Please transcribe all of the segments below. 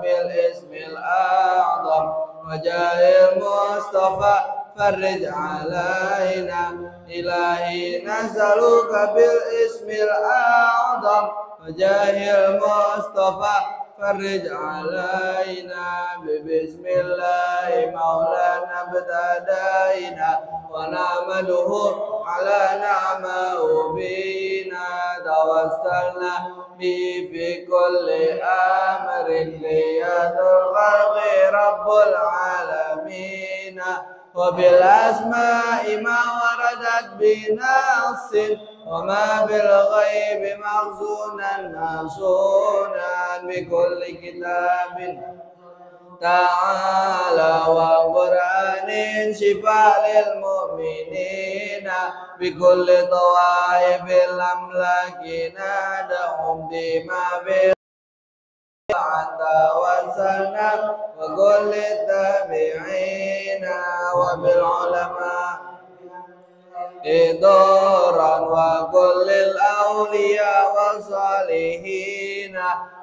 بالاسم الأعظم وجاه المصطفى فرج علينا إلهي نسألك بالاسم الأعظم وجاه المصطفى فرج علينا ببسم الله مولانا ابتدينا ونعمله على نعمه فينا توسلنا به في كل أمر ليد الخلق رب العالمين وبالأسماء ما وردت بنص وما بالغيب مخزونا مصونا بكل كتاب تعالى وقرآن شفاء للمؤمنين بكل طوائف الأملاك نادهم بما توسلنا وكل التابعين وبالعلماء دورا وكل الأولياء والصالحين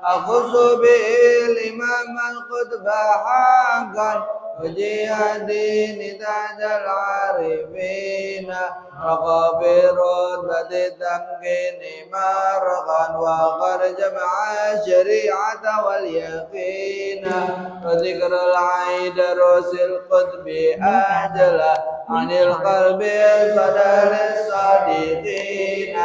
أخص به الإمام القطب حقا وجيه الدين تاج العارفين رقى برتبة التمكين مرقا وقد جمع الشريعة واليقين وذكر العيد رؤوس القطب أجل عن القلب صدر الصادقين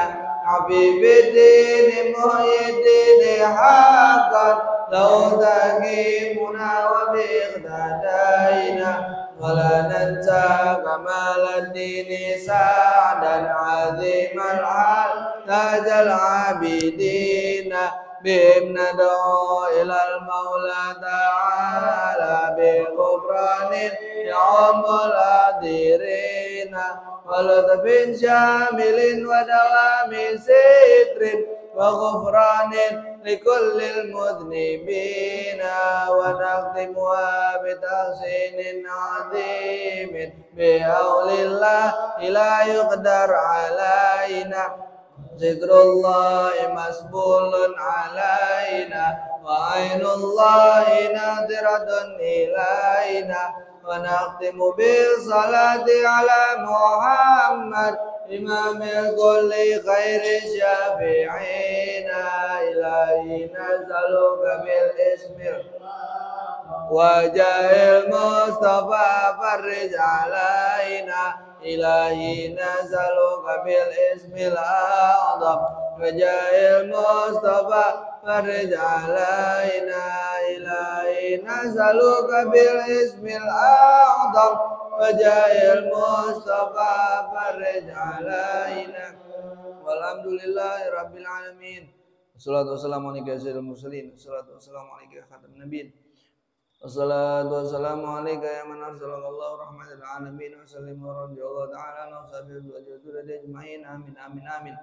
حبيب الدين محيي الدين حقا لو تقيمنا وباقتدينا ولا ننسى كمال الدين سعدا عظيم الحال تاج العابدين بهم ندعو إلى المولى تعالى بغفران يعم العذرين ولطف شامل ودوام ستر وغفران لكل المذنبين ونختمها بتحسين عظيم بحول الله لا يقدر علينا ذكر الله مسبول علينا وعين الله ناظرة إلينا ونختم بالصلاة على محمد إمام كل خير الشافعين إلهي نسألك بالاسم وجاه المصطفى فرج علينا إلهي نسألك بالاسم الأعظم وجاه المصطفى فرج علينا إلهي نسألك بالاسم الأعظم وجاه المصطفى فرج علينا والحمد لله رب العالمين والصلاة والسلام عليك يا سيد المرسلين والصلاة والسلام عليك يا خاتم النبيين والصلاة والسلام عليك يا من أرسلك الله رحمة للعالمين وسلم ورضي الله تعالى عن أصحابه وجدود أجمعين آمين آمين آمين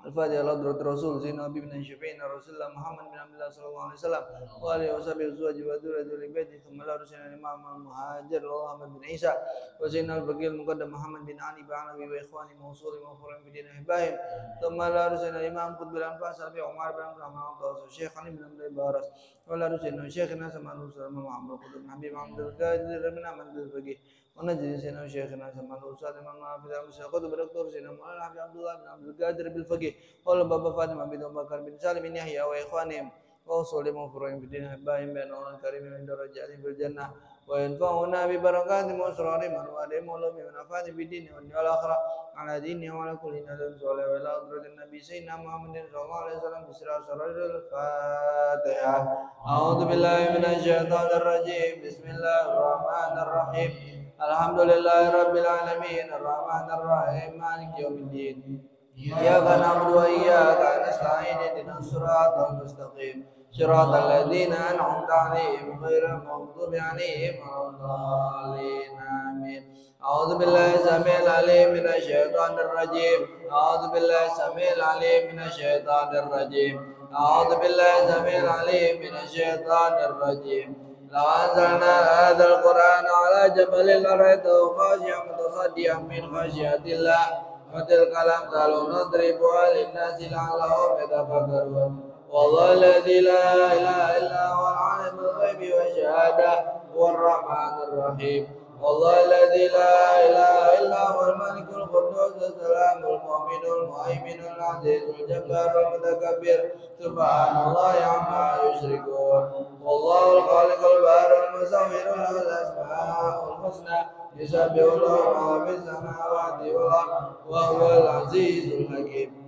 الفاتحة لحضرة الرسول سيدنا حبيبنا شفيعنا رسول الله محمد بن عبد الله صلى الله عليه وسلم وآله وصحبه وزوجه وذريته بيته ثم لا رسلنا الإمام المهاجر محمد بن عيسى وسيدنا الفقيه المقدم محمد بن علي بعلوي وإخواني موصول ومغفور في دين أحبائهم ثم لا رسلنا الإمام قطب الأنفاس أبي عمر بن عبد الرحمن والشيخ علي بن عبد البارس ولا رسلنا شيخنا سمع الرسول محمد قطب حبيب محمد القادر بن أحمد الفقيه ونجد سيدنا شيخنا سمع الأستاذ إمام حافظ المسيح قطب الدكتور سيدنا مولانا حبيب عبد الله بن عبد القادر بالفقيه قال بابا فاطمة بن بكر بن سالم بن يحيى وإخوانهم وأوصوا لمغفرين في الدين أحبائهم بأن الله الكريم من درجاتهم في الجنة وينفعنا ببركاتهم وأسرارهم وأنوارهم وعلومهم ونفعهم في الدين والآخرة على دينهم وعلى كل نبي صالح وإلى حضرة النبي سيدنا محمد صلى الله عليه وسلم بسر الفاتحة أعوذ بالله من الشيطان الرجيم بسم الله الرحمن الرحيم الحمد لله رب العالمين الرحمن الرحيم مالك يوم الدين إياك نعبد وإياك نستعين اهدنا الصراط المستقيم صراط الذين أنعمت عليهم غير المغضوب عليهم ولا الضالين آمين أعوذ بالله السميع العليم من الشيطان الرجيم أعوذ بالله السميع العليم من الشيطان الرجيم أعوذ بالله السميع العليم من الشيطان الرجيم لو أنزلنا هذا القرآن على جبل لرأيته خاشعا متصدعا من خشية الله وتلك الأمثال نضربها للناس لعلهم يتفكرون والله الذي لا إله إلا هو العالم الغيب والشهادة هو الرحمن الرحيم والله الذي لا إله إلا هو الملك القدوس السلام المؤمن المهيمن العزيز الجبار المتكبر سبحان الله عما يشركون والله الخالق البارئ المصور له الأسماء الحسنى يسبح له ما في السماوات والأرض وهو العزيز الحكيم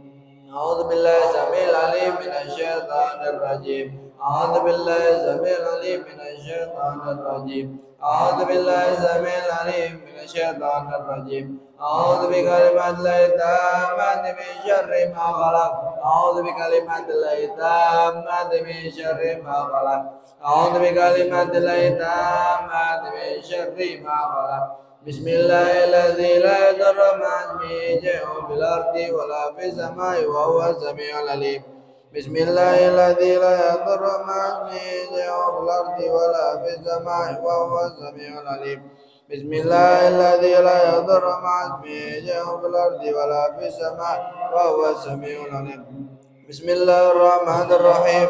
أعوذ بالله السميع العليم من الشيطان الرجيم أعوذ بالله السميع العليم من الشيطان الرجيم أعوذ بالله السميع العليم من الشيطان الرجيم أعوذ بكلمات الله التامات من شر ما خلق أعوذ بكلمات الله التامات من شر ما خلق أعوذ بكلمات الله التامات من شر ما خلق بسم الله الذي لا يضر مع اسمه شيء في الأرض ولا في السماء وهو السميع العليم بسم الله الذي لا يضر مع اسمه شيء في الأرض ولا في السماء وهو السميع العليم بسم الله الذي لا يضر مع اسمه شيء في الأرض ولا في السماء وهو السميع العليم بسم الله الرحمن الرحيم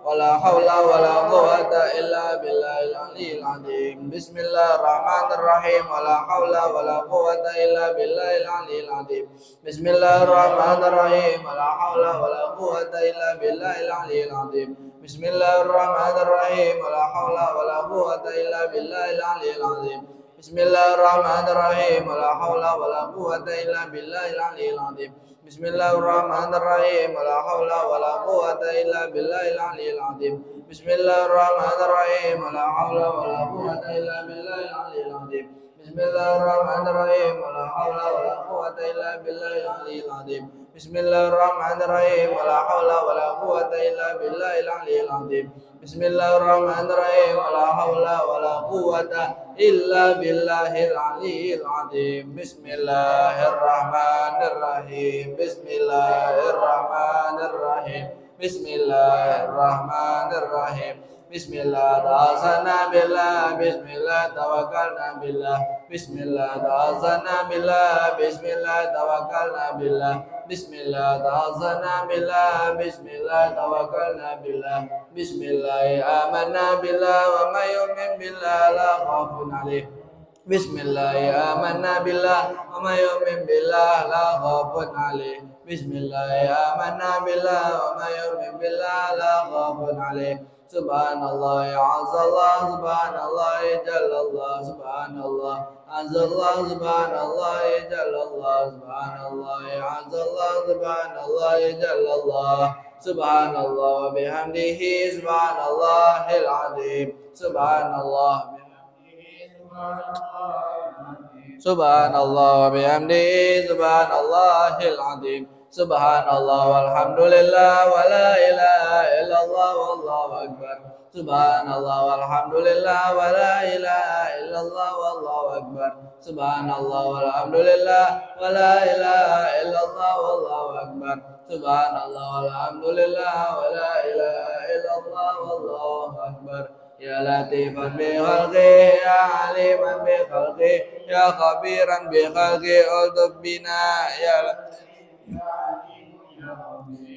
ولا حول ولا قوة إلا بالله العلي العظيم بسم الله الرحمن الرحيم ولا حول ولا قوة إلا بالله العلي العظيم بسم الله الرحمن الرحيم ولا حول ولا قوة إلا بالله العلي العظيم بسم الله الرحمن الرحيم ولا حول ولا قوة إلا بالله العلي العظيم بسم الله الرحمن الرحيم ولا حول ولا قوة إلا بالله العلي العظيم بسم الله الرحمن الرحيم ولا حول ولا قوة إلا بالله العلي العظيم بسم الله الرحمن الرحيم ولا حول ولا قوة إلا بالله العلي العظيم بسم الله الرحمن الرحيم ولا حول ولا قوة إلا بالله العلي العظيم بسم الله الرحمن الرحيم ولا حول ولا قوة إلا بالله العلي العظيم بسم الله الرحمن الرحيم ولا حول ولا قوة إلا بالله العلي العظيم بسم الله الرحمن الرحيم بسم الله الرحمن الرحيم بسم الله الرحمن الرحيم بسم الله توكلنا بالله بسم الله توكلنا بالله بسم الله توكلنا بالله بسم الله توكلنا بالله بسم الله توكلنا بالله بسم الله توكلنا بالله بسم الله آمنا بالله وما يؤمن بالله لا خوف عليه بسم الله آمنا بالله وما يؤمن بالله لا خوف عليه بسم الله آمنا بالله وما يؤمن بالله لا خوف عليه سبحان الله عز الله سبحان الله جل الله سبحان الله عز الله سبحان الله جل الله سبحان الله عز الله سبحان الله جل الله سبحان الله وبحمده سبحان الله العظيم سبحان الله سبحان الله وبحمده سبحان الله العظيم سبحان الله والحمد لله ولا إله إلا الله والله أكبر سبحان الله والحمد لله ولا إله إلا الله والله أكبر سبحان الله والحمد لله ولا إله إلا الله والله أكبر سبحان الله والحمد لله ولا إله إلا الله والله أكبر يا لطيفا بخلقه يا عليما بخلقه يا خبيرا بخلقه الطف بنا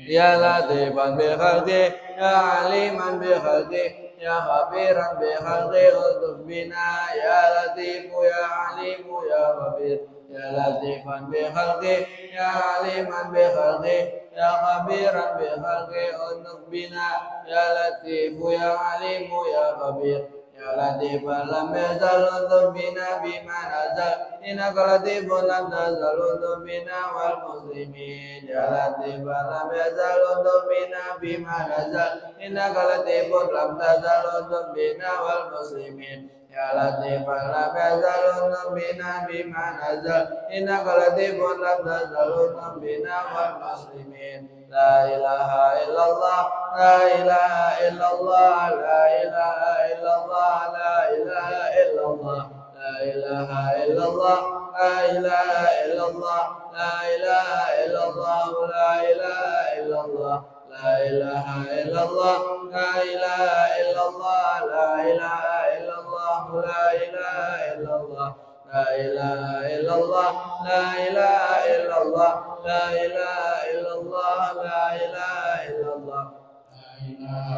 يا لطيفا بخلقه يا عليما بخلقه يا خبيرا بخلقه الطف بنا يا لطيف يا عليم يا خبير يا لطيفا بخلقه يا عليما بخلقه يا خبيرا بخلقه الطف بنا يا لطيف يا عليم يا خبير يا لطيفا لم يزل الطف بنا بما نزل إنك لطيف لم تزل الطف بنا والمسلمين يا لطيفا لم يزل الطف بنا بما نزل إنك لطيف لم تزل الطف بنا والمسلمين يا لطيفا لم يزل الطف بنا بما نزل إنك لطيف لم تزل الطف بنا والمسلمين لا إله إلا الله لا إله إلا الله لا إله إلا الله لا إله إلا الله لا إله إلا الله لا إله إلا الله لا إله إلا الله لا إله إلا الله لا إله إلا الله لا إله إلا الله لا إله إلا الله لا إله إلا الله لا إله إلا الله لا إله إلا الله لا إله إلا الله لا إله إلا الله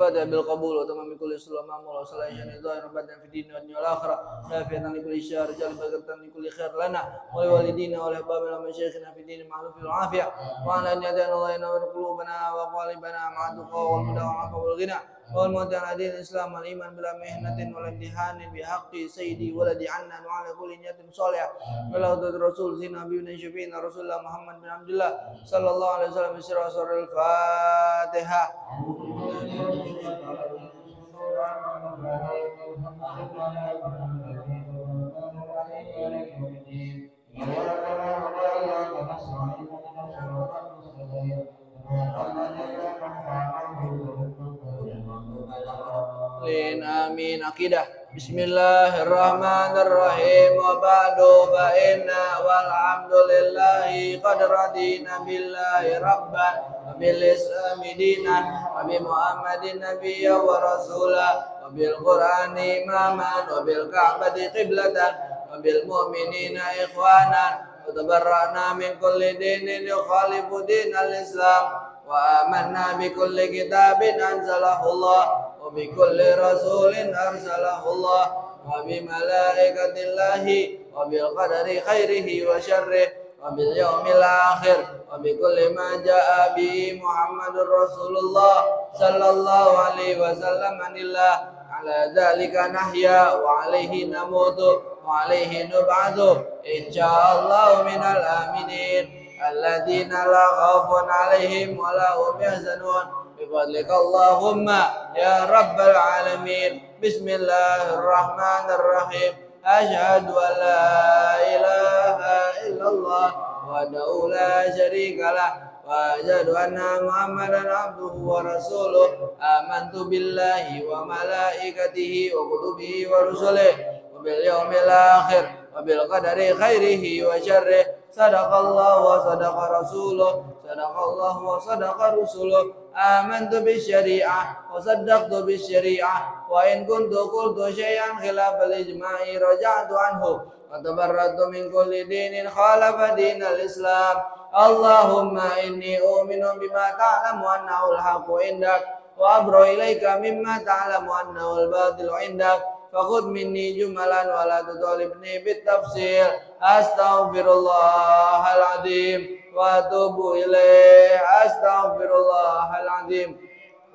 الفاتحة بالقبول وتمام كل صلاة معمول وصلاة شان ظاهر وبعد في الدين والدنيا والآخرة نافعة لكل شر رجال بركة لكل خير لنا ولوالدينا ولأحبابنا ومشايخنا في الدين المعروف والعافية وعلى أن يهدينا الله ينور قلوبنا وقالبنا مع التقى والهدى والعفو والغنى والموت على دين الإسلام والإيمان بلا مهنة ولا امتحان بحق سيدي ولدي عنا وعلى كل نية صالحة ولا الرسول سيدنا نبينا شفينا رسول الله محمد بن عبد الله صلى الله عليه وسلم بسر سورة الفاتحة. Amin. Akidah. Bismillahirrahmanirrahim. Wa ba'du fa inna walhamdulillahi qad radina billahi rabban wa bil islami dinan wa bi muhammadin nabiyya wa rasula wa bil qur'ani imaman wa bil ka'bati qiblatan wa bil mu'minina ikhwanan wa tabarra'na min kulli dinin yukhalifu dinal islam wa amanna bi kulli kitabin anzalahullah وبكل رسول أرسله الله وبملائكة الله وبالقدر خيره وشره وباليوم الآخر وبكل ما جاء به محمد رسول الله صلى الله عليه وسلم عن الله على ذلك نحيا وعليه نموت وعليه نبعث إن شاء الله من الآمنين الذين لا خوف عليهم ولا هم يحزنون بفضلك اللهم يا رب العالمين. بسم الله الرحمن الرحيم. أشهد أن لا إله إلا الله وحده لا شريك له وأشهد أن محمدا عبده ورسوله آمنت بالله وملائكته وكتبه ورسله وباليوم الآخر وبالقدر خيره وشره صدق الله وصدق رسوله صدق الله وصدق رسوله آمنت بالشريعة وصدقت بالشريعة وإن كنت قلت شيئا خلاف الإجماع رجعت عنه وتبرأت من كل دين خالف دين الإسلام. اللهم إني أؤمن بما تعلم أنه الحق عندك وأبرأ إليك مما تعلم أنه الباطل عندك فخذ مني جملا ولا تطالبني بالتفسير. أستغفر الله العظيم وأتوب إليه. أستغفر الله العظيم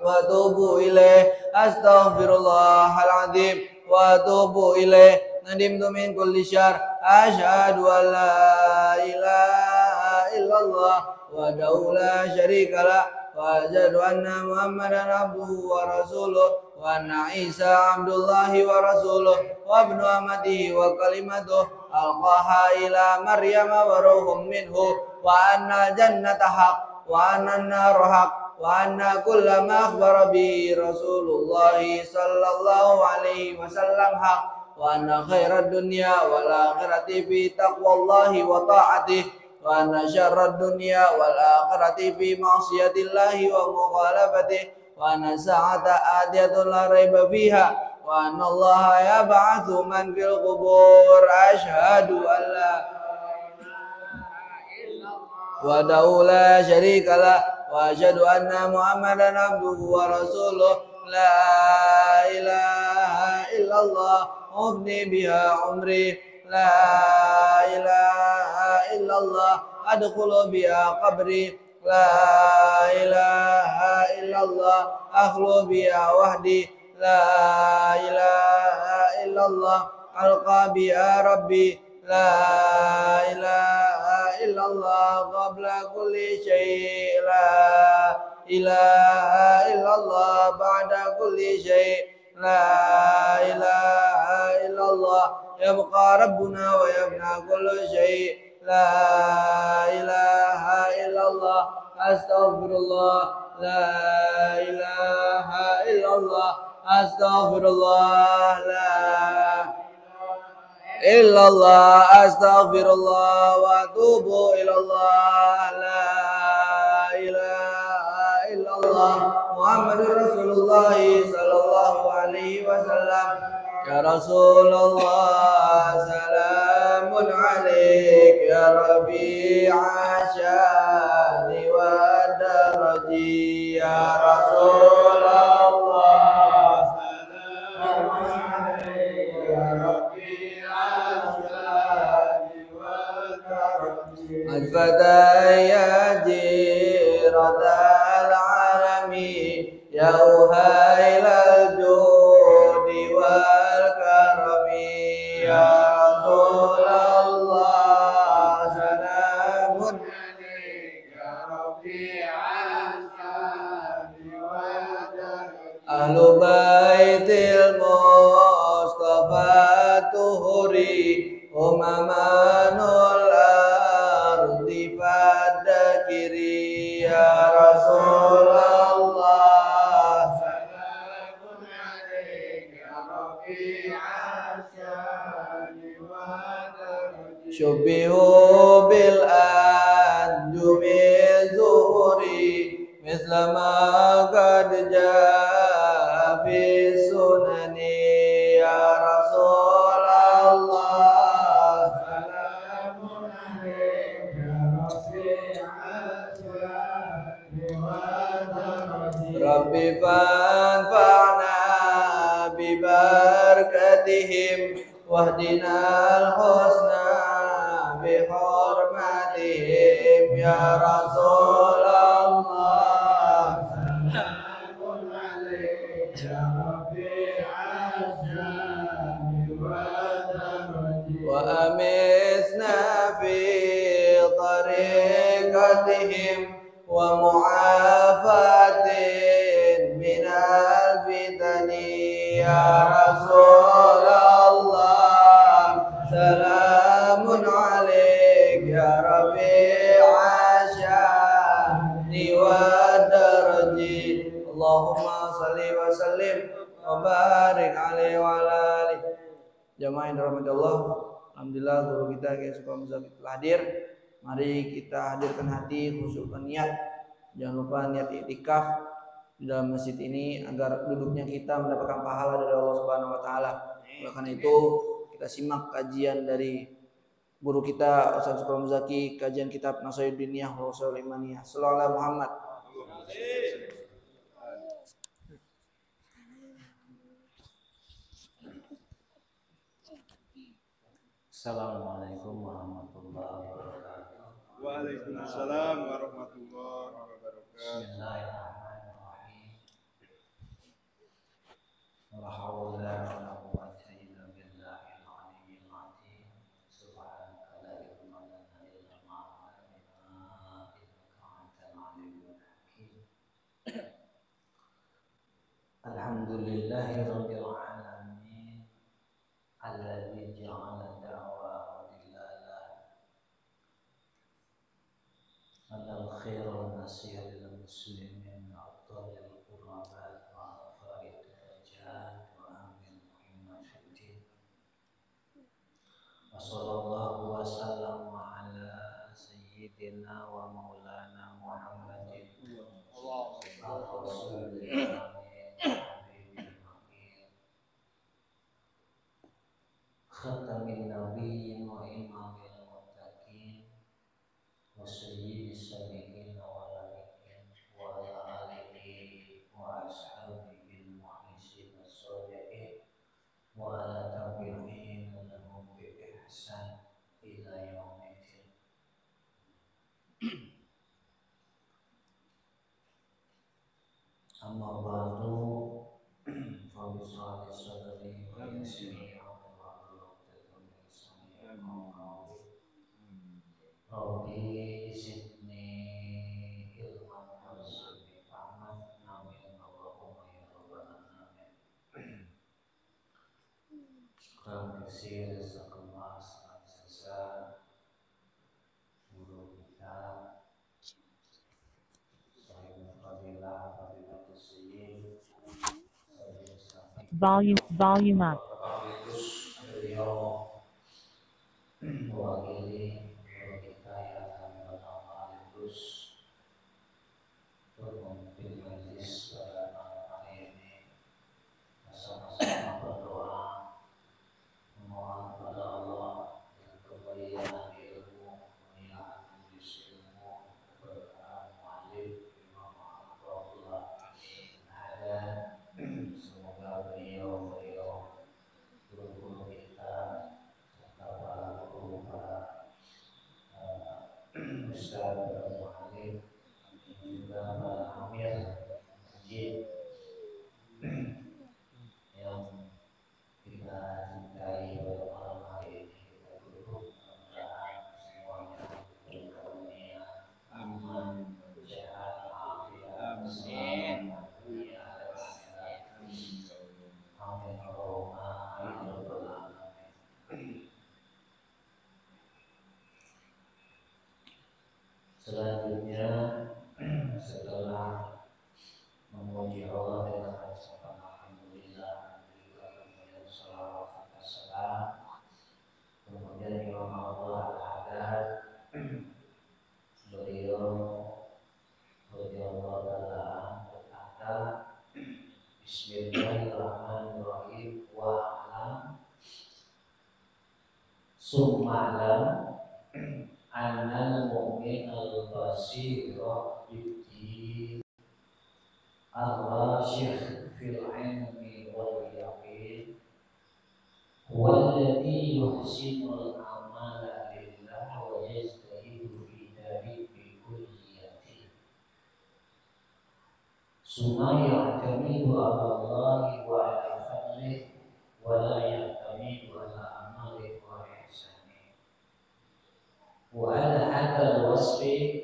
وأتوب إليه. أستغفر الله العظيم وأتوب إليه. ندمت من كل شر. أشهد أن لا إله إلا الله وحده لا شريك له وأشهد أن محمدا عبده ورسوله وأن عيسى عبد الله ورسوله وابن أمته وكلمته ألقاها إلى مريم وروح منه وأن الجنة حق وأن النار حق وأن كل ما أخبر به رسول الله صلى الله عليه وسلم حق وأن خير الدنيا والآخرة في تقوى الله وطاعته وأن شر الدنيا والآخرة في معصية الله ومخالفته وأن الساعة آتية لا ريب فيها وأن الله يبعث من في القبور. أشهد أن لا وحده لا شريك له وأشهد أن محمدا عبده ورسوله. لا إله إلا الله أفني بها عمري. لا إله إلا الله أدخل بها قبري. لا إله إلا الله أخلو بها وحدي. لا إله إلا الله ألقى بها ربي. لا إله إلا الله قبل كل شيء. لا إله إلا الله بعد كل شيء. لا إله إلا الله يبقى ربنا ويبنى كل شيء. لا إله إلا الله أستغفر الله. لا إله إلا الله أستغفر الله. لا إلا الله أستغفر الله وأتوب إلى الله. لا إله إلا الله محمد رسول الله صلى الله عليه وسلم. يا رسول الله سلام عليك يا ربيع الشان والدرج. يا رسول الله ya jiratal alami ya uhailal judi wal karami ya Rasulullah salamun ahlu baitil mustafa tuhuri umamanul ardi fadakiri ya Rasulullah salamun alaika ya Rabbi asyani wa darji syubbihu bil anjumi zuhuri misla ma qad jaa fi sunani ya Rasulullah salamun alaika ya Rabbi asyani wa darji Rabbi fanfa'na bi barakatihim wahdinal husna bi hurmatihim ya Rasulullah salamun alaika ya Rabbi asyani wa darji wa amisna fi tariqatihim wa mu'afatin minal fitani ya Rasulullah salamun alaika ya Rabbi asyani wa darji Allahumma salli wa sallim wa barik alaihi wa ala alihi jamaah yang dirahmati Allah. Alhamdulillah guru kita Kiai Sukamul Zaki telah hadir. Mari kita hadirkan hati, khusyukkan niat. Jangan lupa niat iktikaf di dalam masjid ini agar duduknya kita mendapatkan pahala dari Allah Subhanahu wa taala. Oleh karena itu, kita simak kajian dari guru kita Ustaz Sukamul Zaki, kajian kitab Nasaiduddiniyah wa Ushul Imaniyah. Shallallahu alaihi Muhammad. Assalamualaikum warahmatullahi wabarakatuh. Waalaikumsalam warahmatullahi wabarakatuh. Bismillahirrahmanirrahim. La haula wa la quwwata illa billahil aliyyil azim. Subhanaka la ilma lana illa ma 'allamtana innaka antal alimul hakim. Alhamdulillahi rabbil alamin. Alladzi ja'ala da'wa dilala alal khairul nasir lil muslimin abdalil qurbat wa farid darajat wa amin muhimmat fiddin wa sallallahu wa sallam ala sayyidina wa maulana Muhammadin rasulillah khatamin nabiyyin wa imamil muttaqin wa sayyidis sabiqin wa lalikin wa ala alihi wa ashabihi al-mukhlisin as-sadiqin wa ala tabi'in lahum bi ihsan ila yaumiddin. Amma ba'du fa bismillah sadri wa yassir Rabbi zidni ilman warzuqni fahman amin Allahumma ya rabbal alamin. Syukran katsir jazakallah khairan jazaa guru kita Sayyidul Fadilah Fadilatul Sayyid Volume up. Beliau mewakili guru kita yang kami bernama Alidus untuk memimpin majlis pada malam hari ini. Sama-sama berdoa memohon kepada Allah yang kebaikan ilmu, pemilihan majelis ilmu, keberkahan mu'allim Imam Abdullah ada. Semoga beliau memuji Allah dengan mengucapkan alhamdulillah, kemudian salawat serta salam, kemudian Imam Allah Al-Haddad beliau radhiyallahu taala berkata, Bismillahirrahmanirrahim wa alam summalam annal mu'min al-basira bid-din ar-rasyih fil ilmi wal yaqin walladhi yuhsinul amala lillah wa yajtahidu fi darihi kulliyati summa ya'tamidu ala Allahi wa ala fadlihi wa la ya'tamidu ala amalihi wa ihsanihi wa ala hadal wasfi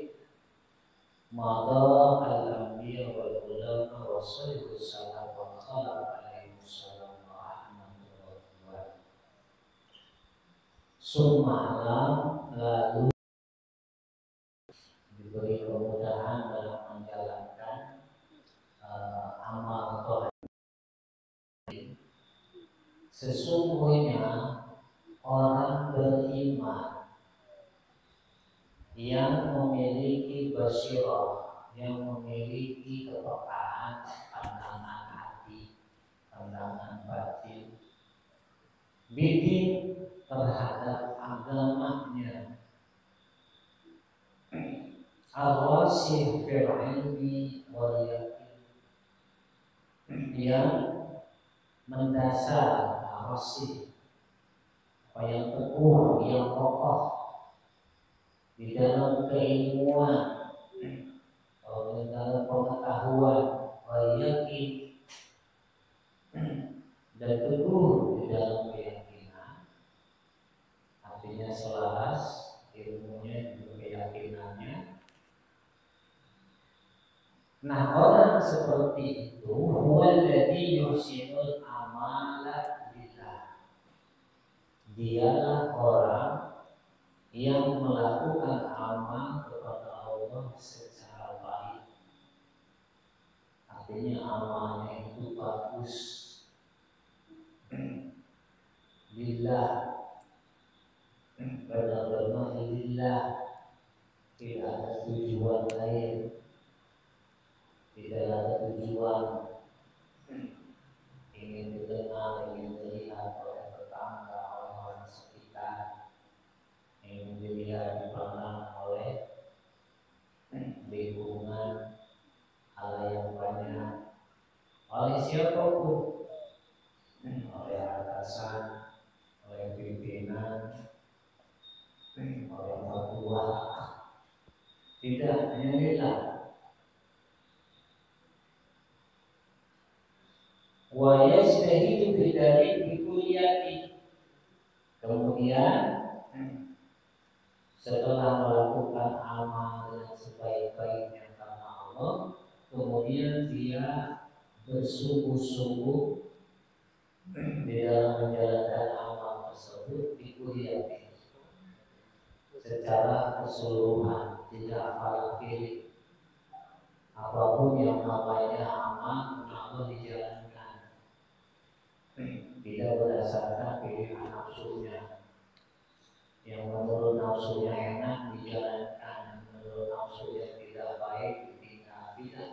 mada al-anbiya wal ulama wa salihus salaf wa khalaf alaihi wassalam wa rahmatullahi. Summalam lalu diberi kemudahan dalam menjalankan amal to'at. Sesungguhnya orang beriman yang memiliki basirah, yang memiliki kepekaan pandangan hati, pandangan batin, bidin terhadap agamanya, ar-rasyih fil ilmi wal yaqin, yang mendasar, ar-rasyih, yang teguh, yang kokoh di dalam keilmuan, di dalam pengetahuan, wal yaqin, dan teguh di dalam keyakinan. Artinya selaras ilmunya juga keyakinannya. Nah, orang seperti itu huwallazi yuhsinul amala lillah. Dialah orang yang melakukan amal kepada Allah secara baik. Artinya amalnya itu bagus lillah, benar-benar lillah, tidak ada tujuan lain, tidak ada tujuan ingin didengar, ingin dilihat oleh tetangga, oleh orang sekitar, ingin dilihat, dipandang oleh lingkungan, halayak banyak, oleh siapapun, oleh atasan, oleh pimpinan, oleh mertua. Tidak, hanya lillah. Wa yajtahidu fi darihi kulliyati. Kemudian setelah melakukan amal yang sebaik-baiknya karena Allah, kemudian dia bersungguh-sungguh di dalam menjalankan amal tersebut di kulliyati, secara keseluruhan, tidak pilih. Apapun yang namanya amal Allah dijalankan, tidak berdasarkan pilihan nafsunya. Yang menurut nafsunya enak dijalankan, menurut nafsunya tidak baik ditinggal, tidak.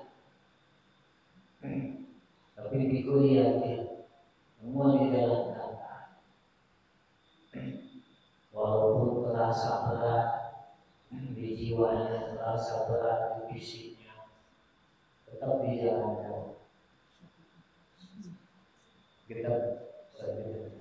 Tapi dikuliati, semua dijalankan. Walaupun terasa berat di jiwanya, terasa berat di fisiknya, tetap dijalankan. Kita saja.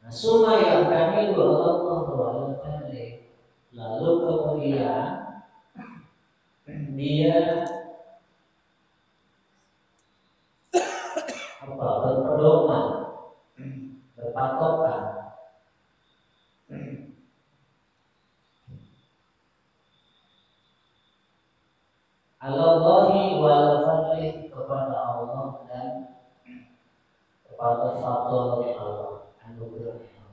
Summa ya'tamidu Allahu ala fadli. Lalu kemudian dia berpedoman, berpatokan Allahi wal fadli, kepada Allah dan kepada fadlnya Allah, anugerahnya.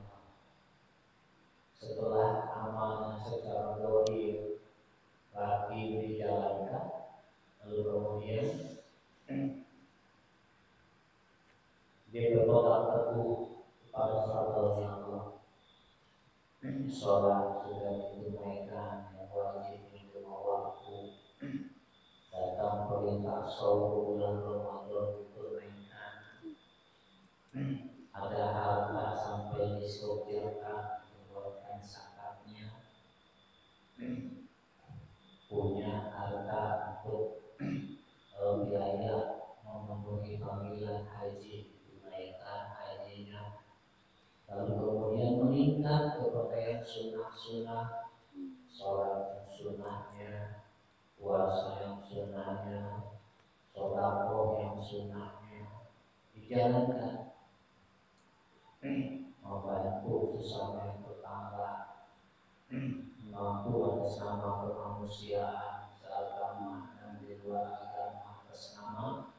Allah. Sholat sudah ditunaikan yang wajib di waktu. Datang perintah sahur bulan Ramadan ditunaikan. Ada harta sampai disortirkan mengeluarkan zakatnya. Punya harta untuk biaya memenuhi panggilan haji ditunaikan hajinya. Lalu kemudian meningkat kepada yang sunnah-sunnah, sholat yang sunnahnya, puasa yang sunnahnya, sodako yang sunnahnya dijalankan, membantu sesama yang tetangga, mampu atas nama kemanusiaan seagama dan di luar agama atas nama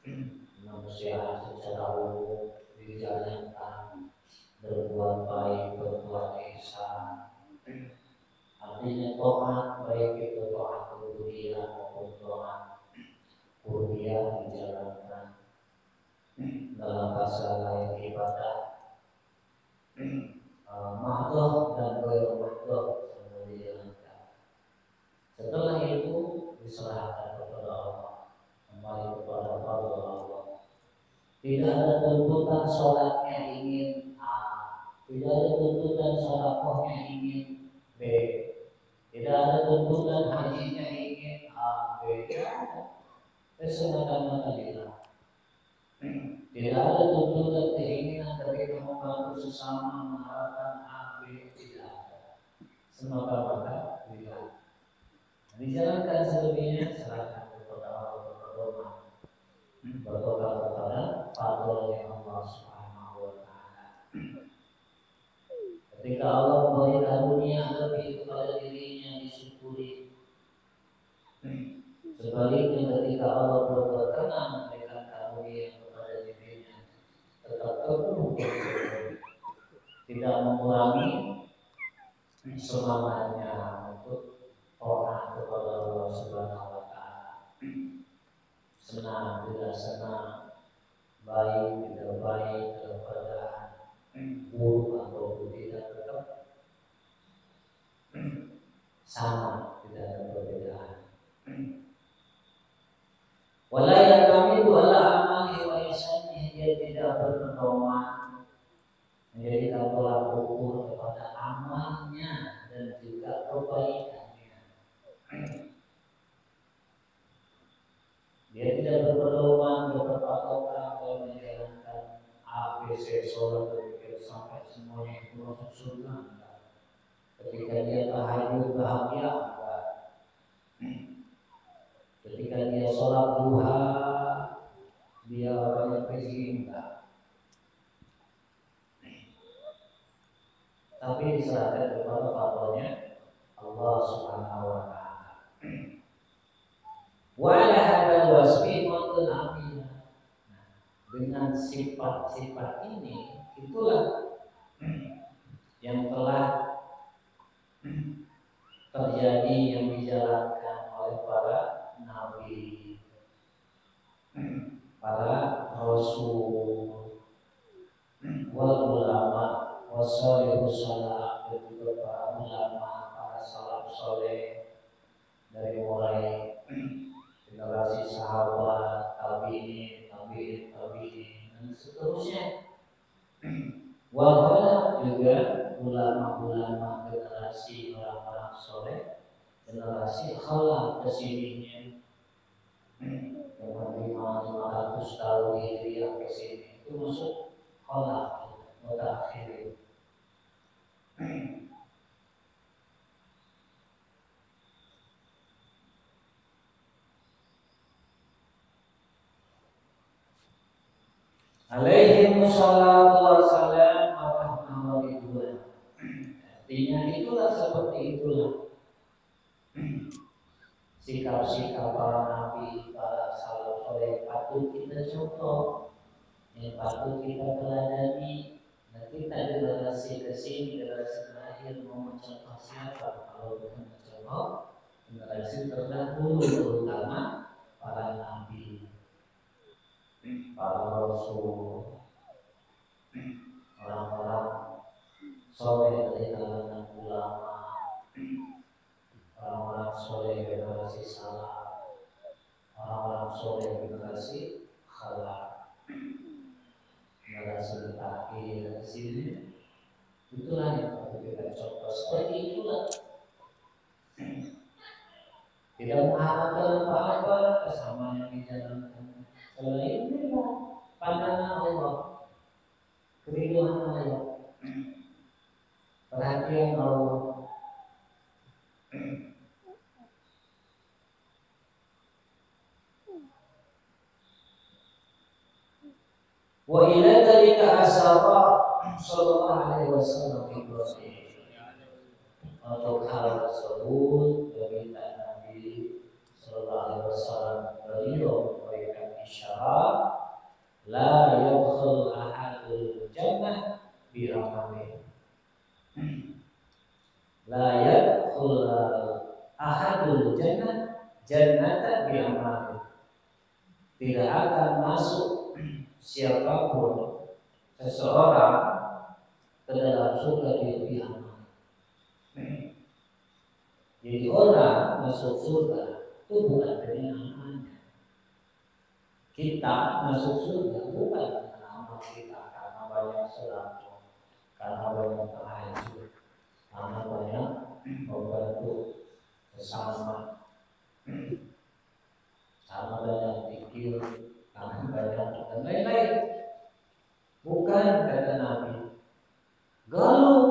kemanusiaan secara umum dijalankan. Berbuat baik, berbuat ihsan, artinya taat baik itu taat rububiyah maupun taat uluhiyah dijalankan dalam bahasa lain ibadah mahdoh dan ghair mahdoh semua dijalankan. Setelah itu diserahkan kepada Allah, kembali kepada Allah. Tidak ada tuntutan sholatnya ingin A, tidak ada tuntutan sedekahnya ingin B, tidak ada tuntutan hajinya ingin A, B. Semata-mata tidak ada tuntutan keinginan ketika membantu sesama mengharapkan A, B, tidak ada. Semata-mata tidak. Dijalankan selebihnya serahkan kepada Allah, berdoa kepada fadlnya Allah Subhanahu wa Ta'ala. Ketika Allah memberi karunia lebih kepada dirinya disyukuri. Sebaliknya ketika Allah berkenan memberikan karunia kepada dirinya tetap teguh tidak mengurangi semangatnya untuk taat kepada Allah Subhanahu wa Ta'ala. Senang tidak senang, baik tidak baik dalam keadaan buruk atau tidak, tetap sama, tidak ada perbedaan. Walaya kami wala amali wa ihsanihi, dia tidak berpedoman menjadikan tolak ukur kepada amalnya dan juga kebaikannya. Dia tidak berpedoman berpatokan dalam menjalankan ABC sholat berpikir sampai semuanya itu masuk surga. Ketika dia tahajud bahagia enggak. Ketika dia sholat duha dia banyak rezeki enggak. Tapi diserahkan kepada fadlnya Allah Subhanahu wa Ta'ala. Wa ala hadzal wasfi mutanabiya. Dengan sifat-sifat ini itulah yang telah terjadi yang dijalankan oleh para nabi, para rasul, wal ulama, wasolihus salaf, dan juga para ulama, para salaf soleh dari mulai generasi sahabat, tabi'in, dan seterusnya. Wala juga ulama-ulama generasi orang-orang soleh, generasi khalaf kesininya yang menerima 500 tahun hijriah ke sini itu masuk khalaf mutaakhirin. Alaihi wassalatu wassalam wa ridwan. Artinya itulah seperti itulah sikap-sikap para nabi, para salaf soleh patut kita contoh, yang patut kita teladani. Nah, kita generasi ke sini, generasi terakhir mau mencontoh siapa kalau bukan mencontoh generasi terdahulu, terutama para nabi, para rasul, orang-orang soleh dari kalangan ulama, orang-orang soleh generasi salaf, orang-orang soleh generasi khalaf, generasi terakhir di sini. Itulah yang perlu kita contoh. Seperti itulah. Tidak mengharapkan apa-apa sama yang dijalankan. Selain itu pandangan Allah, keridhaan Allah, perhatian Allah. Wa ila dzalika asyara sallallahu alaihi wasallam Ibrahim. Untuk hal tersebut permintaan Nabi sallallahu alaihi wasallam beliau memberikan isyarat la yadkhul ahadul jannah bi amali. La yadkhul ahadul jannata bi amali. Tidak akan masuk siapapun seseorang ke dalam surga di amal. Jadi orang masuk surga itu bukan dengan amalnya. Kita masuk surga bukan dengan amal kita, karena banyak salat, karena banyak tahajud, karena banyak membantu sesama, karena banyak zikir, karena banyak dan lain-lain. Bukan kata Nabi. Galuh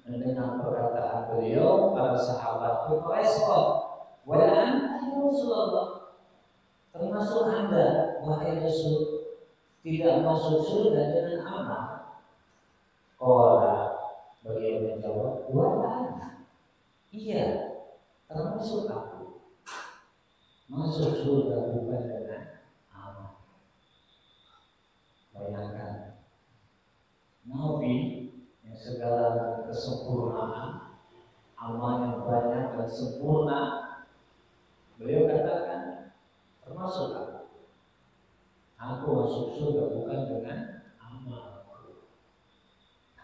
dengan perkataan beliau, para sahabat pun merespon, wala anta ya Rasulullah, termasuk anda wahai Rasul, tidak masuk surga dengan amal. Qala, beliau menjawab, wala anta, iya, termasuk aku. Masuk surga bukan dengan amal. Bayangkan Nabi yang segala kesempurnaan, amalnya banyak dan sempurna, beliau katakan termasuk aku masuk surga bukan dengan amalku.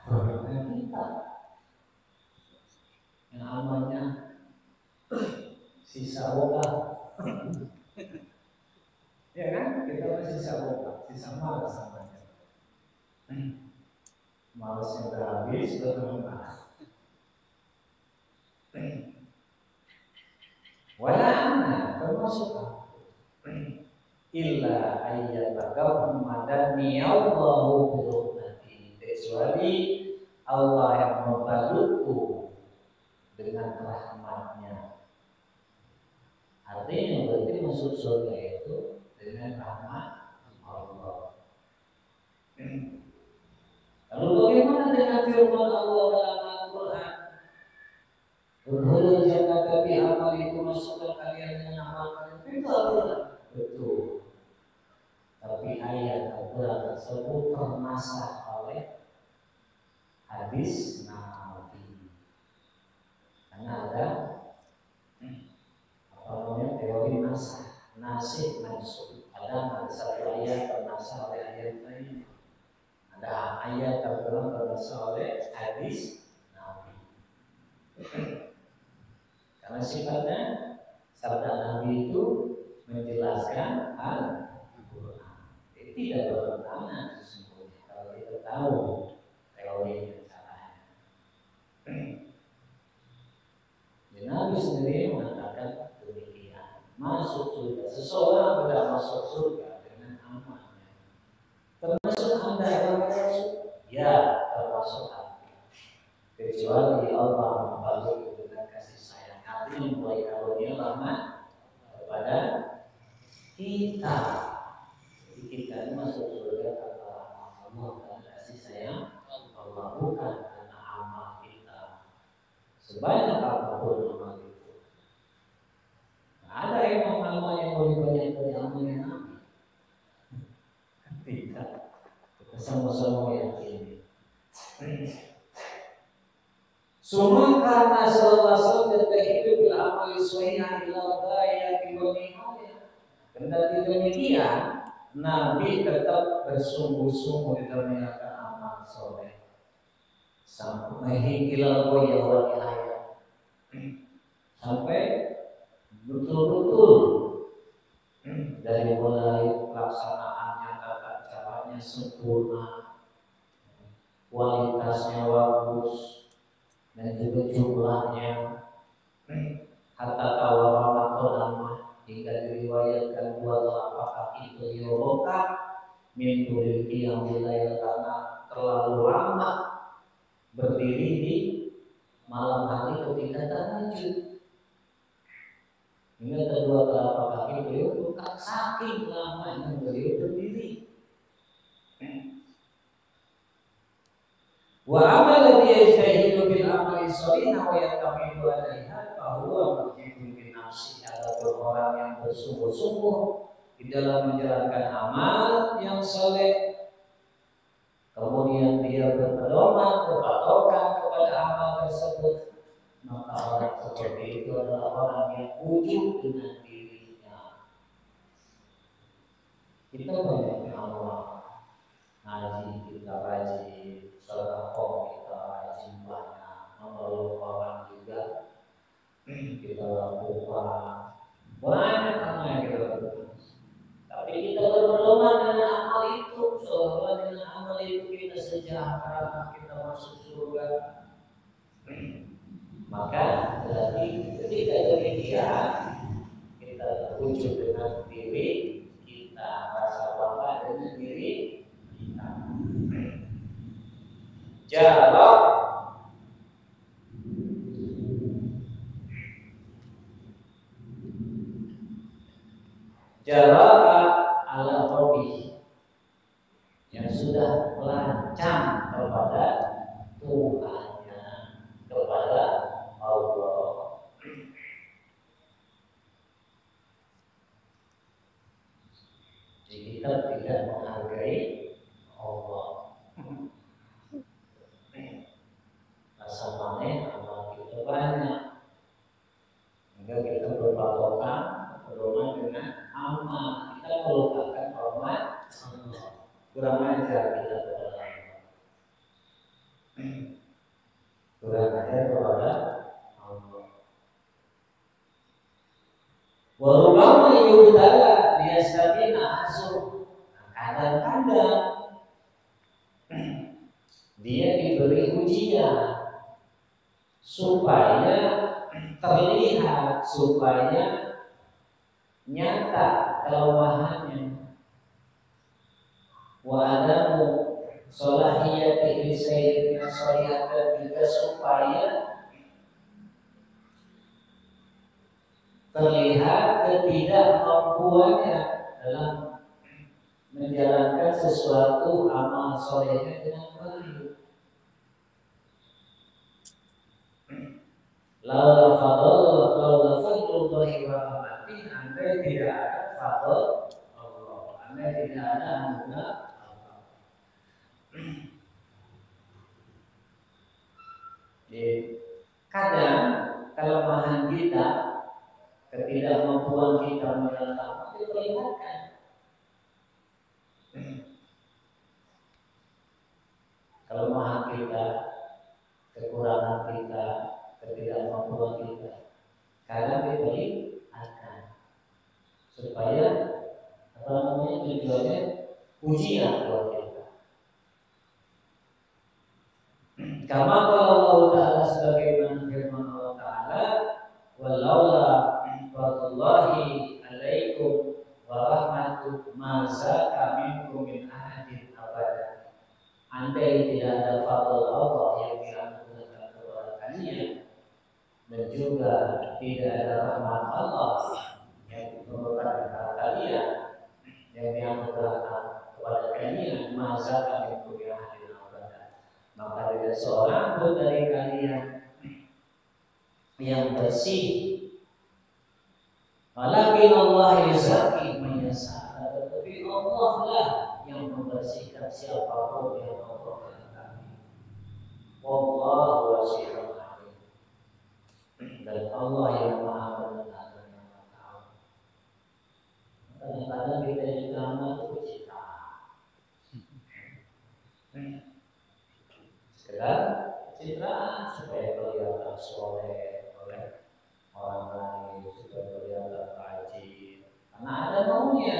Bagaimana kita yang amalnya sisa obat, ya kan? Kita masih sisa obat, sisa malas namanya. Malas yang terhabis berkembang. Wala ana termasuk illa ayyatagahu madani Allahu birahmati, kecuali Allah yang membalutku dengan rahmatnya. Artinya berarti masuk surga itu dengan rahmat Allah. Lalu bagaimana dengan firman Allah dalam Al-Quran? Udkhulul jannata bi amalikum, masukkan kalian dengan amal kalian. Itu Al-Quran. Betul. Tapi ayat Al-Quran tersebut termasak oleh hadis Nabi. Karena ada teori nasib mansukh. Ada satu ayat termasak oleh ayat lain. Ada ayat terkenal termasuk oleh hadis Nabi. Karena sifatnya sabda Nabi itu menjelaskan Al-Quran. Jadi tidak bertentangan sesungguhnya kalau kita tahu teori dan caranya. Nabi sendiri mengatakan demikian. Masuk surga, seseorang tidak masuk surga dengan amalnya. Termasuk anda yang masuk, ya termasuk aku. Kecuali Allah membalut dengan kasih sayang. Artinya mulai karunia rahmat kepada kita. Jadi kita ini masuk surga karena Allah dan kasih sayang Allah, bukan karena amal kita. Sebanyak apapun amal itu, ada yang amal yang lebih banyak dari amalnya Nabi. Tidak. Kita sama-sama yakini. Semua karena sallallahu alaihi bil amali sahihah ila ghayati wa nihayah. Kendati demikian, Nabi tetap bersungguh-sungguh di dalam menjalankan amal. soleh sampai ilal boya wal nihaya, sampai betul-betul dari mulai pelaksanaannya, tata caranya sempurna, kualitasnya bagus, dan juga jumlahnya. Hatta tawaramatonama hingga diriwayatkan dua telapak kaki beliau bongkar min turil qiyam wilayah karena terlalu lama berdiri di malam hari ketika tahajud. Hingga kedua telapak kaki beliau bongkar saking lamanya beliau berdiri. Wa amal ladzi yajtahidu fil amali shalih wa yatamidu alaiha fa huwa mujibun bi nafsi, adapun orang yang bersungguh-sungguh di dalam menjalankan amal yang saleh kemudian dia berpedoman berpatokan kepada amal tersebut, maka orang seperti itu adalah orang yang ujub dengan dirinya. Kita banyak amal ngaji kita rajin, sedekah kita rajin banyak, menolong orang juga kita lakukan, banyak amal yang kita lakukan. Tapi kita berpedoman dengan amal itu, seolah dengan amal itu kita sejahtera, kita masuk surga. Maka berarti ketika demikian kita terwujud dengan diri kita, rasa bangga dengan diri kita. Jarak ala Rabbi yang sudah melancang kepada Tuhannya, kepada Allah. Jadi kita tidak menghargai Allah. Rasa maneh amal kita banyak, hingga kita berpatokan berdoa dengan amal kita melupakan hormat Allah. Kurang ajar kita kepada Allah. Kurang ajar kepada Allah. Warubama yudala liyastabina asuh. Kadang-kadang dia diberi ujian supaya terlihat, supaya nyata kelemahannya. Wa adamu solahiyati lisayyidina solihatan, juga supaya terlihat ketidakmampuannya dalam menjalankan sesuatu amal solehnya dengan baik. Laula fadlullahi wa rahmatihi, andai tidak ada fadl Allah, andai tidak ada anugerah Allah. Jadi kadang kelemahan kita, ketidakmampuan kita menjalankan amal diperlihatkan. Kelemahan kita, kekurangan kita, ketidakmampuan kita kadang diperlihatkan supaya tujuannya ujian buat kita. Kama Allah Ta'ala, sebagaimana firman Allah Ta'ala, walaula fadlullahi alaikum wa rahmatuhu ma zaka minkum min ahadin abada. Andai tidak ada fadl Allah yang dianugerahkan kepada kalian, dan juga tidak ada rahmat Allah yang diturunkan kepada kalian, yang dianugerahkan kepada kalian, masa kami punya hadir abada, maka tidak seorang pun dari kalian yang bersih. Walakin Allah yuzaki man yasha, tetapi Allah lah yang membersihkan siapapun yang Allah kehendaki. Wallahu wasi'un alim, dan Allah yang Maha mendengar dan Maha tahu. Kadang-kadang kita juga amal itu cita. pencitraan supaya kelihatan soleh oleh orang lain, supaya kelihatan rajin, karena ada maunya.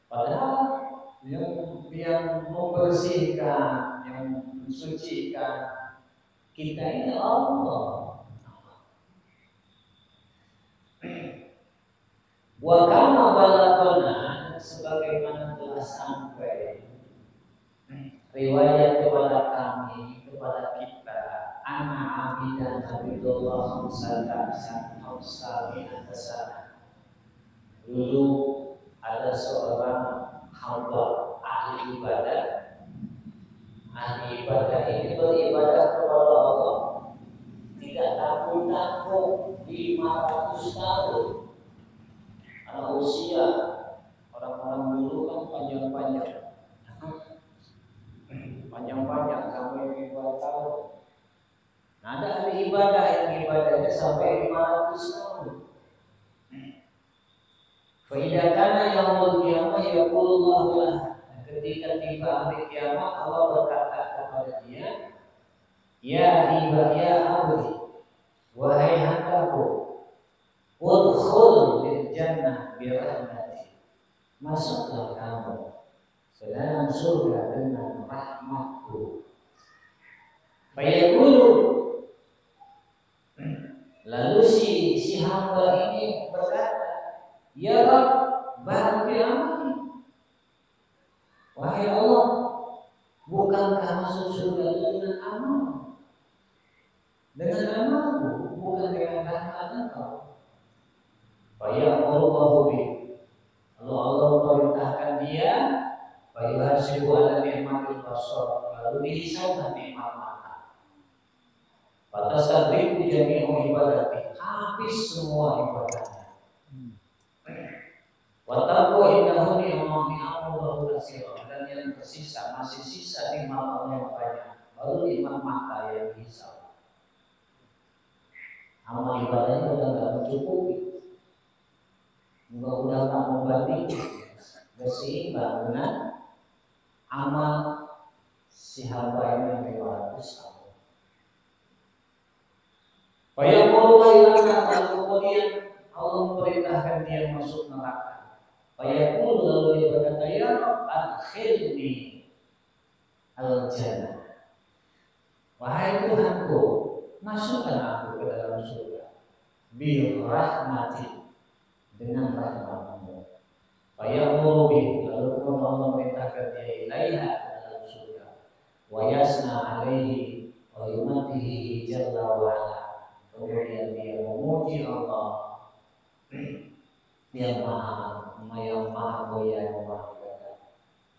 Padahal yang membersihkan, yang mensucikan kita ini Allah. Wa kama balagana, sebagaimana telah sampai riwayat kepada kami, kepada kita, ana abidan Abdullah Musa'ad Hamsa bin Hasan. Dulu ada seorang hamba ahli ibadah. Ahli ibadah ini beribadah kepada Allah, tidak tanggung-tanggung 500 tahun. Karena usia orang-orang dulu kan panjang-panjang sampai 2 tahun. Nah, ada ahli ibadah yang ibadahnya sampai 500 tahun. Faidah kana yaumul qiyamah yaqulullahu lah. Ketika tiba hari kiamat, Allah berkata kepada dia, ya ibad ya abdi, wahai hambaku, udkhul bil jannah bi rahmati. Masuklah kamu ke dalam surga dengan rahmatku. Fayaqulu, lalu si hamba ini berkata, ya Rabb, bal bi amali. Wahai Allah, bukankah masuk surga itu dengan amal? Dengan amalku, bukan dengan rahmat Engkau. Fayaqulullahu bi. Lalu Allah memerintahkan dia, fayuhasibu ala ni'matil basar, lalu dihisabkan nikmat mata. Fatastadriku jami'u ibadati, habis semua ibadahnya. Wataku indahu ni'amahu kasirah, dan yang tersisa masih sisa nikmat Allah yang banyak, baru nikmat mata yang dihisab. Amal ibadahnya udah nggak mencukupi, udah nggak membanding, berseimbang dengan amal si hamba ini yang 500 tahun. Fayaqulullah ilaka, kemudian Allah memerintahkan dia masuk neraka. Fayaqul, lalu dia berkata, ya Rabb, adkhilni al-jannah. Wahai Tuhanku, masukkan aku ke dalam surga. Bi rahmati, dengan rahmat-Mu. Fayaqul bi, lalu pun Allah memerintahkan dia ilaiha, ke dalam surga. Wa yasna alaihi wa yumatihi jalla wa ala. Kemudian dia memuji Allah yang maha mulia, yang maha kuasa.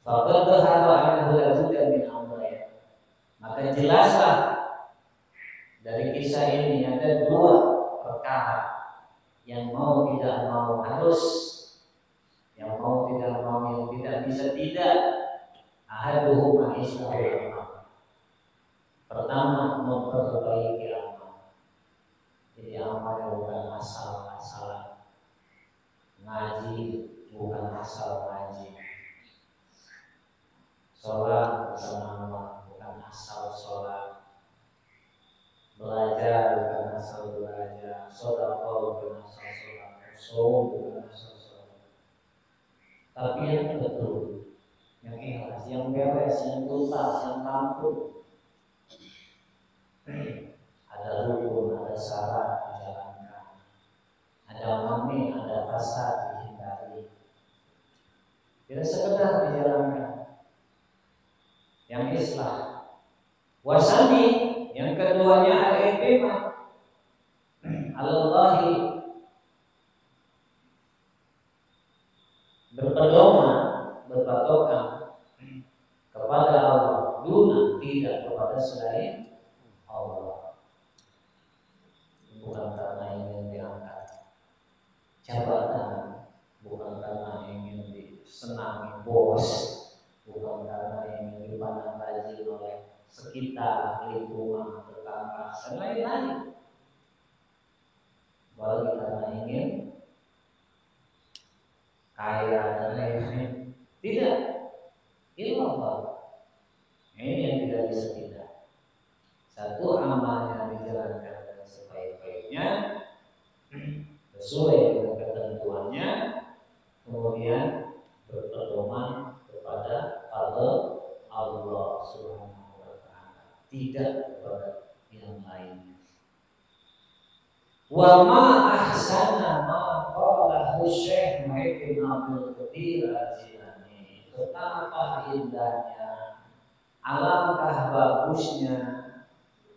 Faqad dhahara annahu la budda min amrayn. Maka jelaslah dari kisah ini ada 2 perkara, yang mau tidak mau harus, yang mau tidak mau, yang tidak bisa tidak. Ahaduhuma islahul. Pertama, memperbaiki amal. Jadi amal yang bukan asal-asalan. Ngaji bukan asal ngaji. Sholat bukan amal, bukan asal sholat. Belajar bukan asal belajar. Sedekah bukan asal sedekah. Saum bukan asal saum. Tapi yang betul, yang ikhlas, yang beres, yang tuntas, yang rampung. Ada rukun, ada syarat dijalankan. Ada mami, ada fasad dihindari. Tidak sekedar dijalankan. Yang islah. Wasani, yang keduanya al-i'timad Allahi, berpedoman, berpatokan kepada Allah, duna, tidak kepada selain Allah. Bukan karena ingin diangkat jabatan, bukan karena ingin disenangi bos, bukan karena ingin dipandang rajin oleh sekitar, lingkungan, tetangga, dan lain-lain. Bagi karena ingin kaya dan lain-lain. Tidak. Ilmu Allah. Ini yang tidak bisa tidak. Satu, amalnya dijalankan dengan sebaik-baiknya sesuai dengan ketentuannya, kemudian berpedoman kepada Allah Subhanahu wa taala, tidak kepada yang lainnya. Wa ma ahsana ma qala Syekh Muhyiddin Abdul Qadir Al-Jilani. Betapa indahnya, alangkah bagusnya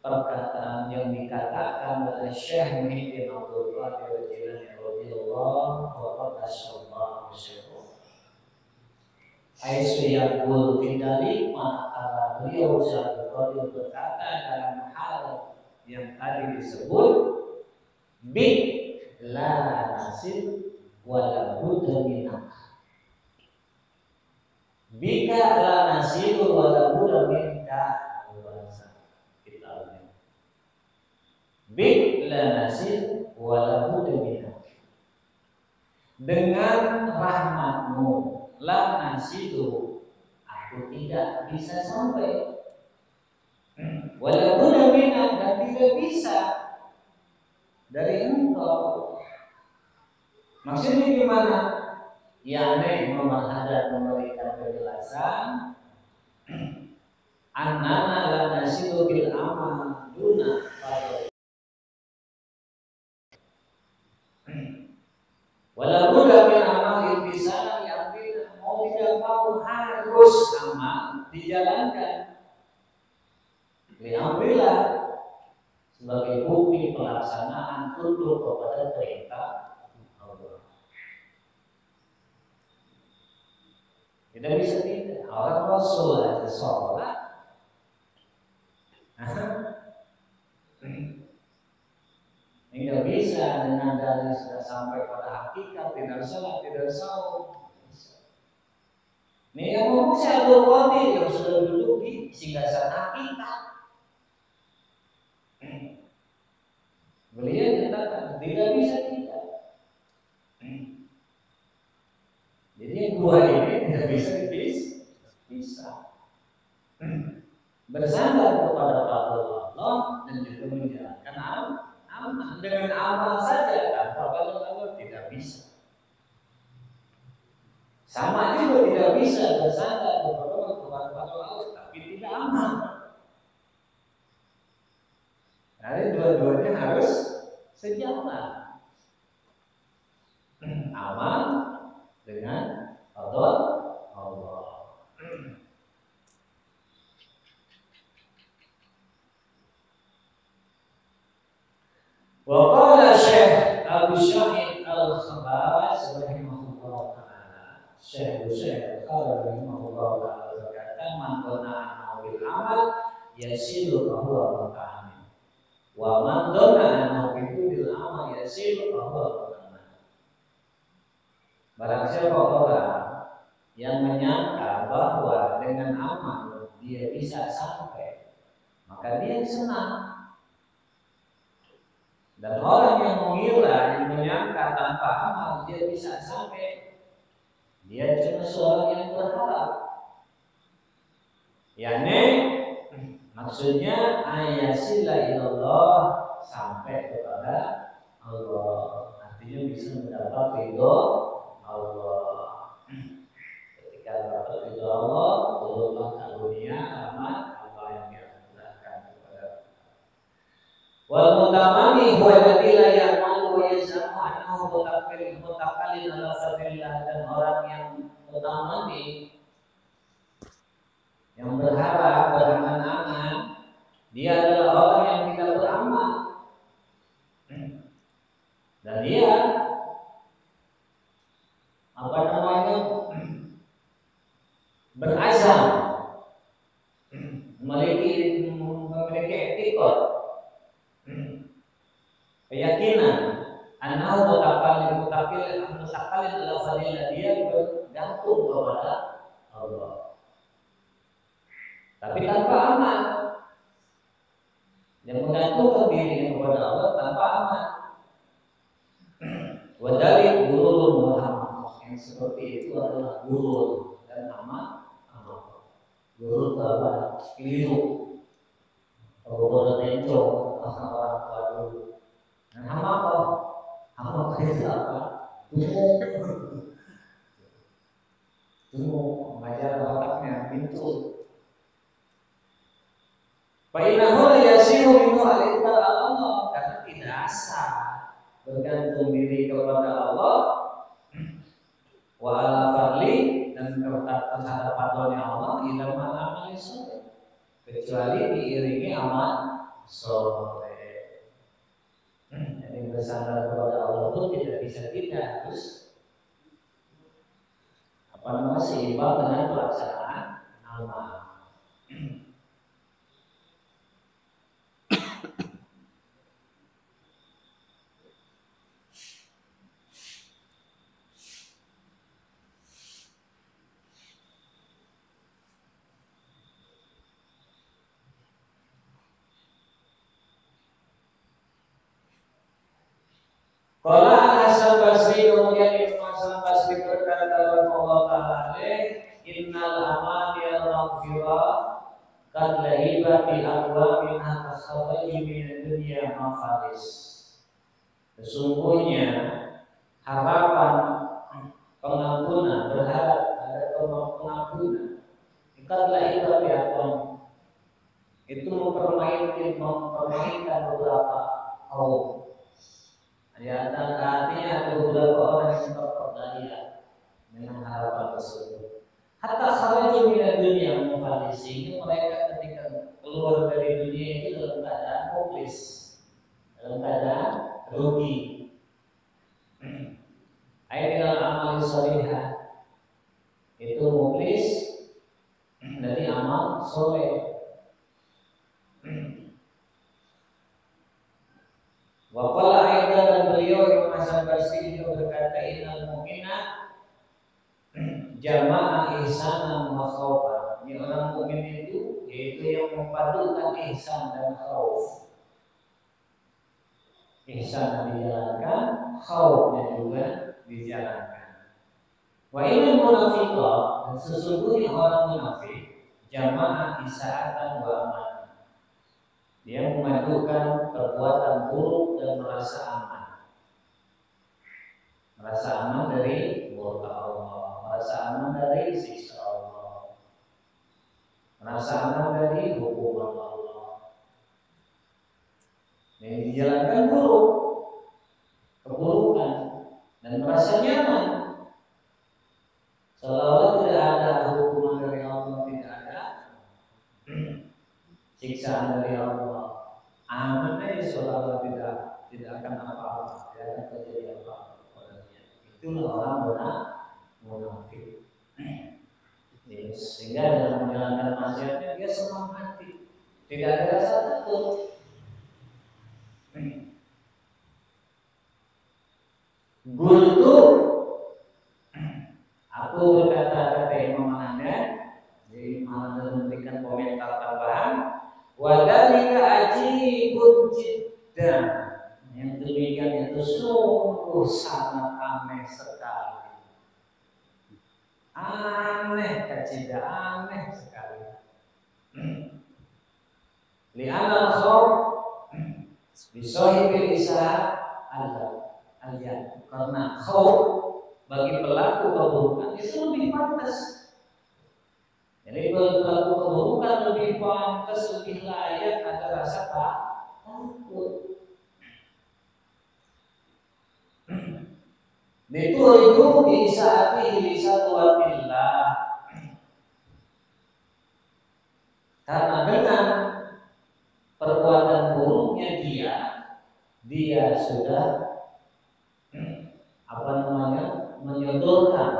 perkataan yang dikatakan oleh Syekh Muhyiddin Abdul Qadir Al-Jilani radhiyallahu wa qaddasallahu sirruhu. Aisyah yaqul fidalik, manakala beliau Syekh Qadir berkata dalam hal yang tadi disebut, bi la nasib wala budda minah. Bika la nasib wala budda minka. Bi la nasib wala budda minah. Dengan rahmatmu la nasidu, aku tidak bisa sampai, wala budda minah, dan tidak bisa dari engkau. Maksudnya gimana? Yani Imam Al-Haddad memberikan penjelasan, annana la nasidu bil amal duna fadl, wala budda min amal bisa, yang mau tidak mau harus amal dijalankan. Diambillah sebagai bukti pelaksanaan tunduk kepada perintah Allah. Tidak bisa tidak. Orang Rasul aja sholat, tidak bisa dengan dalil sudah sampai pada hakikat, tidak sholat, tidak saum. Ini yang ngomong Syaikhul Qadir yang sudah duduk di singgasana hakikat. Beliau nyatakan tidak bisa tidak. Jadi yang dua ini tidak bisa dipisah. Bersandar kepada Allah dan juga menjalankan amal. Dengan amal saja tanpa Allah tidak bisa. Sama juga tidak bisa bersandar kepada Allah tapi tidak amal. Jadi dua-duanya harus sejalan. Amal dengan Allah. Wa qala Syekh Abu Syahid Al-Khabbaz rahimahullah ta'ala, Syekh Al-Khabbaz rahimahullah ta'ala berkata, man qana'a bil amal yasilu bahwa muta'amin, wa man qana'a bil amal yasilu bahwa muta'amin. Barang siapa orang yang menyangka bahwa dengan amal dia bisa sampai, maka dia senang. Dan orang yang mengira, yang menyangka tanpa amal dia bisa sampai, dia cuma seorang yang berharap. Yani maksudnya ayasila ilallah, sampai kepada Allah. Artinya bisa mendapat ridho Allah. Ketika dapat ridho Allah, turunlah karunia rahmat Allah yang dianugerahkan kepada. Wal mutamani huwa alladzi la ya'malu wa yaz'amu annahu mutakallim ala sabilillah, dan orang yang mutamani, yang berharap, berangan-angan, dia adalah orang yang tidak beramal. Dan dia berazam, memiliki etikot, keyakinan, annahu mutakallim ala fadillah, dia bergantung kepada Allah. Tapi tanpa amal, yang menggantungkan diri kepada Allah tanpa amal. Wadalik gurur Muhammad, yang seperti itu adalah gurur dan amal. Gurur adalah keliru. Kalau tenco orang tua dulu. Nah, apa? Apa itu apa? Tunggu mengajar otaknya pintu. Bainahu yasiru minhu al-iqbal Allah karena tidak sah bergantung diri kepada Allah wa ala fadli dan terhadap fadlnya Allah ila amal soleh kecuali diiringi amal soleh. Jadi bersandar kepada Allah itu tidak harus seimbang dengan pelaksanaan amal. Qala Hasan Basri kemudian Ibnu Hasan Basri berkata Allah Ta'ala innal amaliyal maghfirah qad lahiba bi aqwamin tasawwaji min dunya mafalis. Sesungguhnya harapan pengampunan berharap ada pengampunan qad lahiba bi aqwam itu mempermainkan beberapa kaum. Ya, artinya ada beberapa orang yang terperdaya dengan harapan tersebut. Hatta kharaju min dunia mufalisi, mereka ketika keluar dari dunia itu dalam keadaan muflis, dalam keadaan rugi. Aidil amal salihah itu muflis dari amal soleh. Waqala aidan dan beliau Imam Hasan Basri juga berkata innal mu'mina jama'a ihsanan wa khawfan. Orang mukmin itu yaitu yang memadukan ihsan dan khauf. Ihsan dijalankan, khaufnya juga dijalankan. Wa innal munafiqa dan sesungguhnya orang munafik jama'a ihsanan wa aman. Dia memadukan perbuatan buruk dan merasa aman. Merasa aman dari murka Allah, merasa aman dari siksa Allah, merasa aman dari hukuman Allah. Yang dijalankan buruk, keburukan, dan merasa nyaman. Seolah-olah tidak ada hukuman dari Allah, tidak ada siksaan dari Allah. Aman aja seolah-olah tidak akan apa-apa, tidak akan terjadi apa-apa padanya. Itulah orang munafik. Sehingga dalam menjalankan maksiatnya dia senang hati, tidak ada rasa takut. Gultu, aku berkata kata Imam Ahmad, jadi Imam Ahmad memberikan komentar tambahan. Wadalika ajibun jiddan. Yang demikian itu sungguh sangat aneh sekali. Aneh kecil, aneh sekali. Li'anal khawf bisahibil isahat al-yad. Karena khawf bagi pelaku keburukan itu lebih pantas. Jadi pelaku keburukan lebih pantas, lebih layak ada rasa takut. Itu disaati lisatuatillah. Karena dengan perbuatan buruknya dia sudah menyodorkan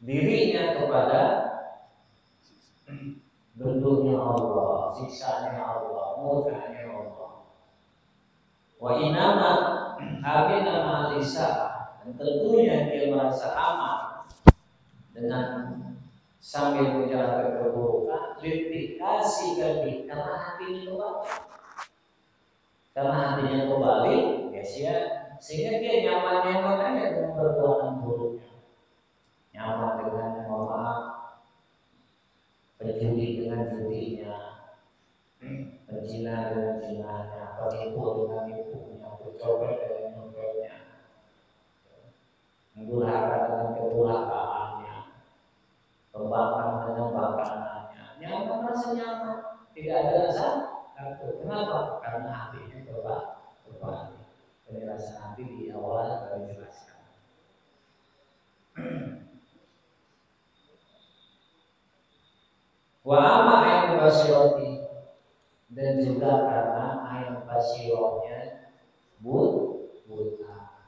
dirinya kepada bentuknya Allah, siksanya Allah, murkanya Allah. Wa inama amina ma'alisa, dan tentunya dia merasa aman dengan sambil menjalankan keburukan, kritikasi kali karena hatinya kembali. Karena hatinya kembali, ya sehingga dia nyaman-nyaman aja dengan perbuatan buruknya. Nyaman dengan mohon maaf, berjudi dengan judinya, Perzina dengan zinanya, penipu dengan nipunya, pencopet dengan nyopetnya, durhaka dengan kedurhakaannya, pembangkang dengan bangkangannya. Nyaman, merasa nyaman, tidak ada rasa takut. Kenapa? Karena hatinya berbalik. Penjelasan hati di awal kami jelaskan. Wa amma ayat basyirati, dan juga karena ayat basyirahnya buta.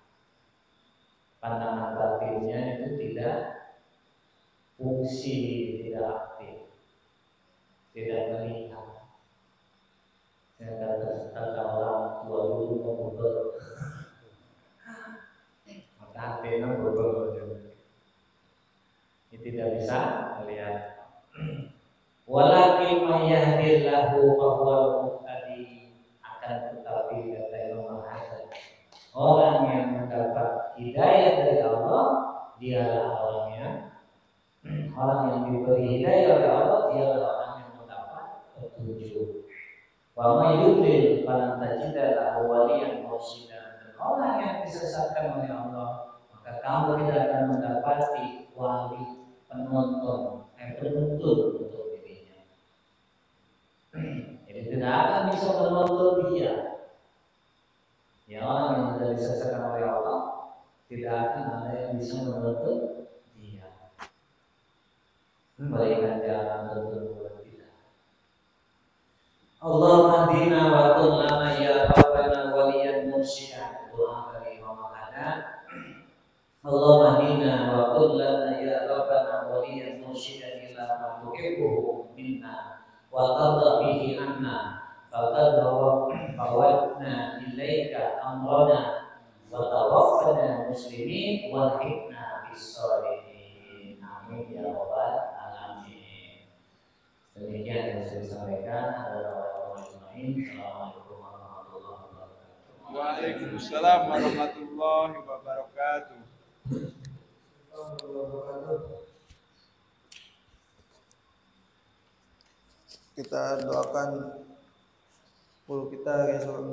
Pandangan batinnya itu tidak fungsi, tidak aktif, tidak melihat. Saya kata orang tua dulu membobol, maka hatinya membobol. Ini tidak bisa melihat. Walakin mayyahdillahu fahuwal muhtadi, akan tetapi kata Imam Hasan, orang yang mendapat hidayah dari Allah dialah orang yang diberi hidayah oleh Allah dialah orang yang mendapat petunjuk. Wa may yudlil falan tajida lahu waliyan mursyida, dan orang yang disesatkan oleh Allah maka kamu tidak akan mendapati wali penuntun untuk dirinya. Jadi tidak akan bisa menuntun dia. Ya, orang yang sudah disesatkan oleh Allah tidak akan ada yang bisa menuntun dia. Memberikan jalan tertentu tidak. Allahumma hdina wa kun lana ya rabbana waliyan mursyida. Doa dari Imam Haddad. Allahumma hdina wa kun lana ya rabbana waliyan mursyida ila ma tuhibbu minna wa tarda bihi anna faqad fawatna ilaika amrana wa tawaffana muslimin wa hikna bis-shalihin. Amin ya rabbal alamin. Demikian yang saya sampaikan adalah Assalamualaikum warahmatullahi wabarakatuh. Waalaikumsalam warahmatullahi wabarakatuh. Kita doakan guru kita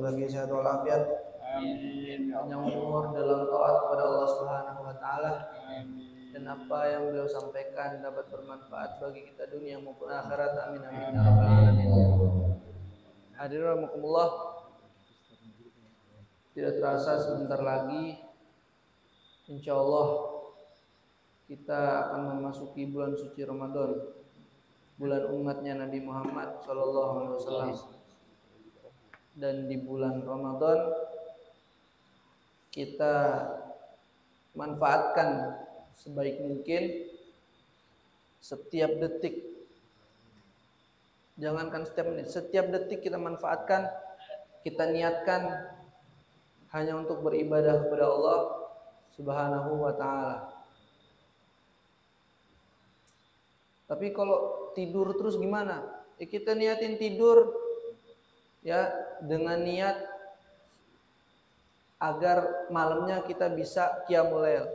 bagi sehat walafiat, Amin. panjang umur dalam taat kepada Allah Subhanahu wa taala. Amin. Dan apa yang beliau sampaikan dapat bermanfaat bagi kita dunia maupun akhirat. Amin amin ya rabbal alamin. Hadirin rahimakumullah, tidak terasa sebentar lagi insyaallah kita akan memasuki bulan suci Ramadan, bulan umatnya Nabi Muhammad SAW. Dan di bulan Ramadan kita manfaatkan sebaik mungkin setiap detik. Jangankan setiap menit, setiap detik kita manfaatkan, kita niatkan hanya untuk beribadah kepada Allah Subhanahu wa taala. Tapi kalau tidur terus gimana? Kita niatin tidur ya dengan niat agar malamnya kita bisa qiyamul lail.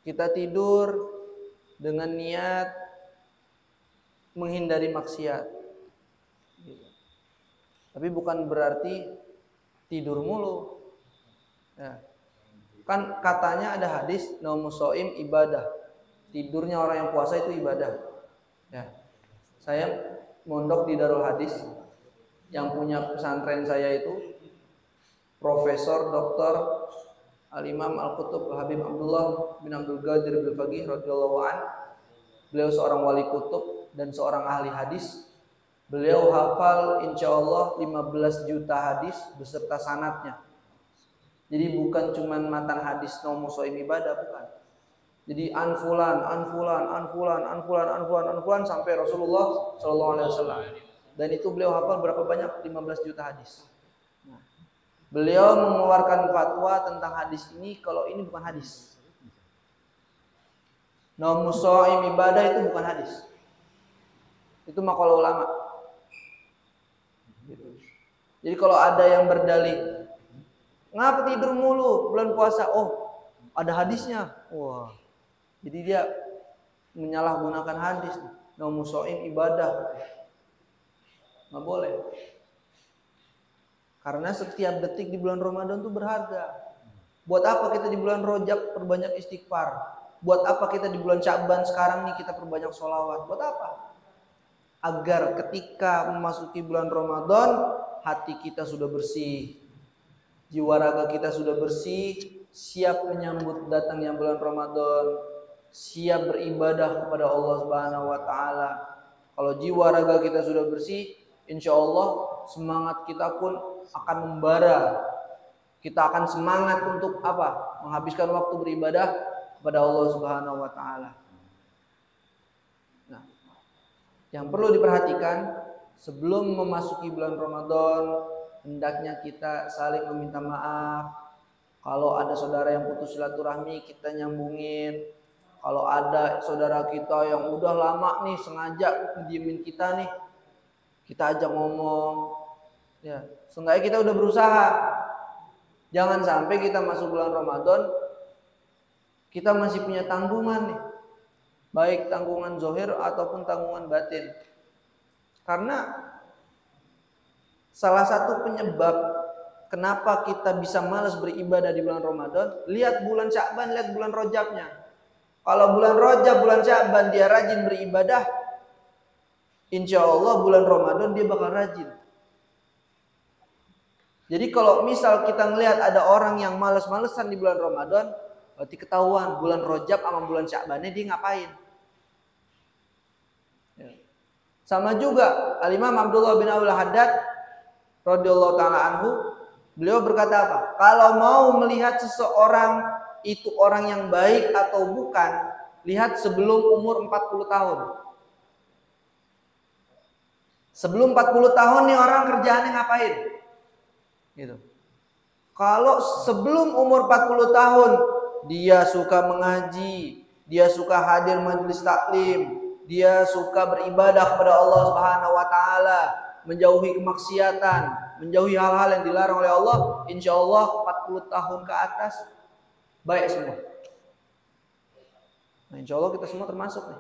Kita tidur dengan niat menghindari maksiat. Tapi bukan berarti tidur mulu. Ya. Kan katanya ada hadis naumus shaim ibadah. Tidurnya orang yang puasa itu ibadah. Ya. Saya mondok di Darul Hadis, yang punya pesantren saya itu Profesor Dr. Al-Imam Al-Qutub Habib Abdullah bin Abdul Qadir bin Faqih radhiyallahu an. Beliau seorang wali kutub dan seorang ahli hadis. Beliau hafal insyaallah 15 juta hadis beserta sanadnya. Jadi bukan cuma matan hadis naumus shaim ibadah, bukan. Jadi anfulan sampai Rasulullah sallallahu alaihi wasallam. Dan itu beliau hafal berapa banyak? 15 juta hadis. Nah, beliau mengeluarkan fatwa tentang hadis ini kalau ini bukan hadis. Naumus shaim ibadah itu bukan hadis. Itu maqalah ulama. Jadi kalau ada yang berdalih, ngapa tidur mulu bulan puasa? Oh, ada hadisnya. Wah. Jadi dia menyalahgunakan hadis. Naumus shaim ibadah. Nggak boleh. Karena setiap detik di bulan Ramadan itu berharga. Buat apa kita di bulan Rajab perbanyak istighfar? Buat apa kita di bulan Sya'ban sekarang nih kita perbanyak sholawat? Buat apa? Agar ketika memasuki bulan Ramadan, hati kita sudah bersih, jiwa raga kita sudah bersih, siap menyambut datangnya bulan Ramadan, siap beribadah kepada Allah Subhanahu wa taala. Kalau jiwa raga kita sudah bersih, insya Allah semangat kita pun akan membara. Kita akan semangat untuk apa? Menghabiskan waktu beribadah kepada Allah Subhanahu wa taala. Nah, yang perlu diperhatikan sebelum memasuki bulan Ramadan, hendaknya kita saling meminta maaf. Kalau ada saudara yang putus silaturahmi, kita nyambungin. Kalau ada saudara kita yang udah lama nih sengaja ngediemin kita nih, kita ajak ngomong. Ya, seenggaknya kita udah berusaha. Jangan sampai kita masuk bulan Ramadan, kita masih punya tanggungan nih. Baik tanggungan zahir ataupun tanggungan batin. Karena salah satu penyebab kenapa kita bisa malas beribadah di bulan Ramadan, lihat bulan Sya'ban, lihat bulan Rajabnya. Kalau bulan Rajab, bulan Sya'ban dia rajin beribadah, insya Allah bulan Ramadan dia bakal rajin. Jadi kalau misal kita ngelihat ada orang yang malas-malesan di bulan Ramadan, berarti ketahuan bulan Rajab sama bulan Sya'bannya dia ngapain. Ya. Sama juga Al-Imam Abdullah bin Al-Haddad radhiyallahu taala anhu, beliau berkata apa? Kalau mau melihat seseorang itu orang yang baik atau bukan, lihat sebelum umur 40 tahun. Sebelum 40 tahun nih orang kerjaannya ngapain? Gitu. Kalau sebelum umur 40 tahun dia suka mengaji, dia suka hadir majelis taklim, dia suka beribadah kepada Allah Subhanahu wa taala, menjauhi kemaksiatan, menjauhi hal-hal yang dilarang oleh Allah, insya Allah 40 tahun ke atas baik semua. Nah, insya Allah kita semua termasuk nih.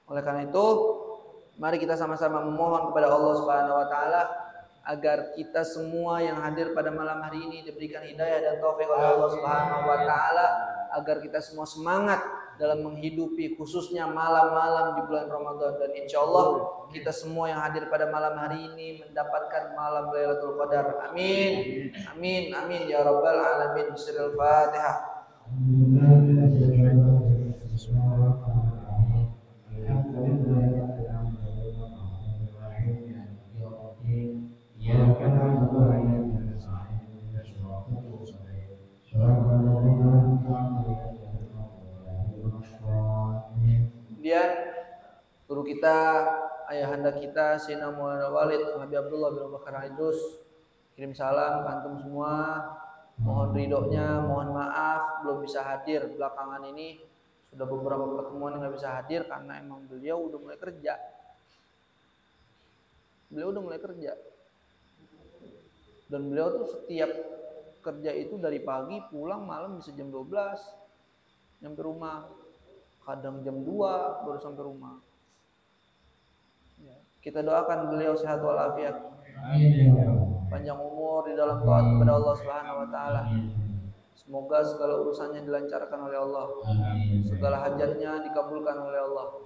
Oleh karena itu, mari kita sama-sama memohon kepada Allah Subhanahu wa taala agar kita semua yang hadir pada malam hari ini diberikan hidayah dan taufik oleh Allah Subhanahu wa taala, agar kita semua semangat dalam menghidupi khususnya malam-malam di bulan Ramadan, dan insya Allah kita semua yang hadir pada malam hari ini mendapatkan malam Lailatul Qadar. Amin. Amin. Amin ya rabbal alamin. Bismillahil Fatihah. Kemudian guru kita, ayahanda kita, Sayyidina Maulana Walid Nabi Abdullah bin Bakar Idrus, kirim salam ke antum semua. Mohon ridhonya, mohon maaf belum bisa hadir belakangan ini. Sudah beberapa pertemuan nggak bisa hadir karena emang beliau udah mulai kerja. Dan beliau tuh setiap kerja itu dari pagi pulang malam bisa jam 12 nyampe rumah. Kadang jam 2 baru sampai rumah. Ya, kita doakan beliau sehat walafiat. Panjang umur di dalam taat kepada Allah Subhanahu wa taala. Semoga segala urusannya dilancarkan oleh Allah. Segala hajatnya dikabulkan oleh Allah.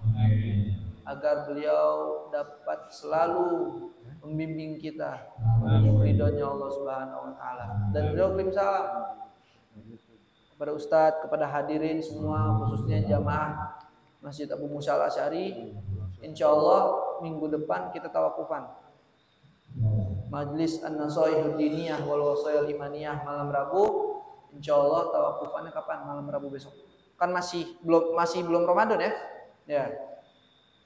Agar beliau dapat selalu membimbing kita menuju ridhonya Allah Subhanahu wa taala. Dan beliau kirim salam kepada Ustadz, kepada hadirin semua, khususnya jamaah Masjid Abu Musa Al-Asy'ari. Insya Allah minggu depan kita tawakufan Majlis An-Nasaihud Diniyah wal Wasayal Imaniyah malam Rabu. Insya Allah tawakufannya kapan? Malam Rabu besok. Kan masih belum Ramadan ya. Ya.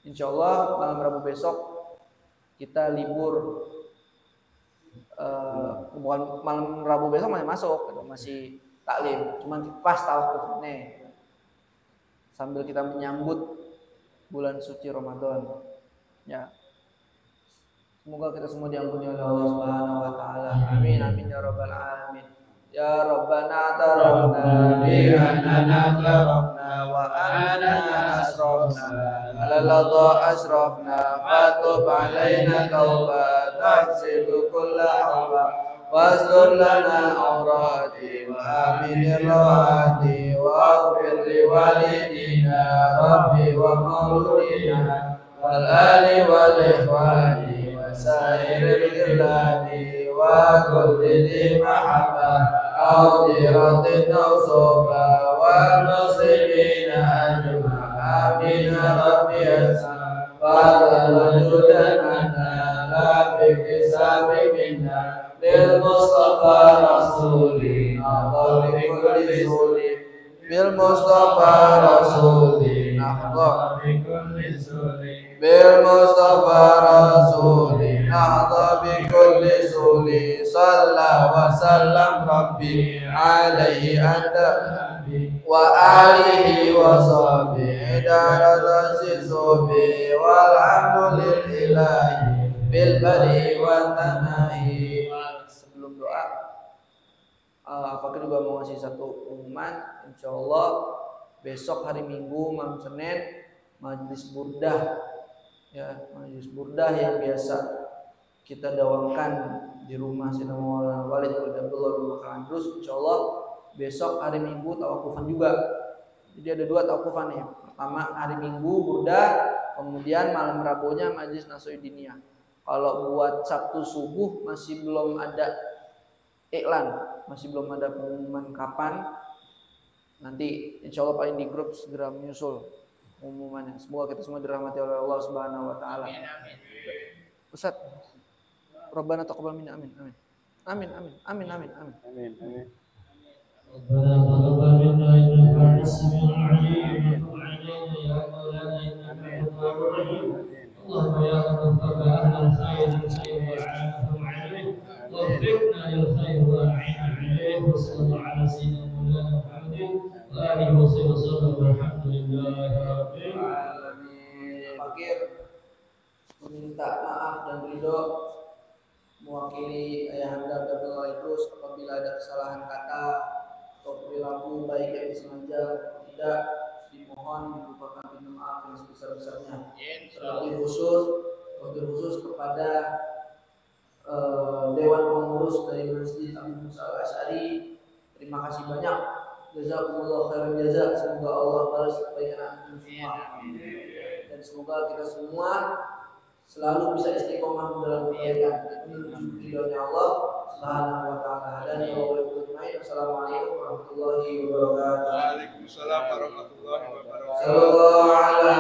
Insya Allah malam Rabu besok kita libur. Bukan malam Rabu besok masih masuk, masih taklim, cuman pas tawakuf nih sambil kita menyambut bulan suci Ramadan. Ya, semoga kita semua diampuni oleh Allah Subhanahu wa taala. Amin amin ya rabbal alamin. Ya Rabbana tarafna bi annana tarafna wa anna asra عرفنا على الأضاء أشرفنا فتب علينا توبة تغسل كل حوبة واستر لنا عوراتي وآمن الروعاتي واغفر لوالدينا ربي ومولودينا والآل والإخوان وسائر الخلان وكل ذي محبة أو ذرة أو صوبة والمسلمين أجمع آمين ربي أسمع فضل وجودا أنا لا باكتساب منا بالمصطفى رسولي نحظى بكل سولي بالمصطفى رسولي نحظى بكل سولي بالمصطفى رسولي نحظى بكل سولي صلى وسلم ربي عليه أنت وآله وصحبه دار الصبي والحمد لله بالبري والتناهي. Sebelum doa, Fakir juga mau ngasih satu pengumuman. Insya Allah besok hari Minggu malam Senin majlis burdah, ya majlis burdah yang biasa kita dawamkan di rumah Sayyidina Maulana Walid bin Abdullah bin Makaran. Terus Insya Allah besok hari Minggu tawakufan juga. Jadi ada 2 tawakufan ya. Pertama hari Minggu burdah, kemudian malam Rabunya majlis Nasoidiniyah. Kalau buat Sabtu subuh masih belum ada iklan, masih belum ada pengumuman kapan. Nanti insya Allah paling di grup segera menyusul pengumumannya. Semoga kita semua dirahmati oleh Allah Subhanahu Wa Taala. Ustaz, Rabbana taqabbal minna, amin, amin, amin, amin, amin, amin, amin. Amin. Amin. ربنا تقبل منا انك انت السميع العليم وتب علينا يا مولانا انك انت التواب الرحيم اللهم يا من وفق اهل الخير الخير وعافهم عليه وفقنا للخير واعنا عليه وصلى الله على سيدنا مولانا محمد واله وصحبه وسلم والحمد لله رب العالمين. Fakir meminta maaf dan ridho mewakili Ayahanda Abdullah Idrus apabila ada kesalahan kata atau perilaku baik yang disengaja atau tidak, dimohon dilupakan minta maaf yang sebesar-besarnya. Terlebih khusus kepada Dewan Pengurus dari Masjid Abu Musa Al-Asy'ari. Terima kasih banyak. Jazakumullah khairan jazak. Semoga Allah balas kebaikan antum semua. Dan semoga kita semua selalu bisa istiqomah dalam kebaikan demi menuju ridhonya Allah Subhanahu wa taala. Dan Assalamualaikum warahmatullahi wabarakatuh. Waalaikumsalam warahmatullahi wabarakatuh. Sallallahu ala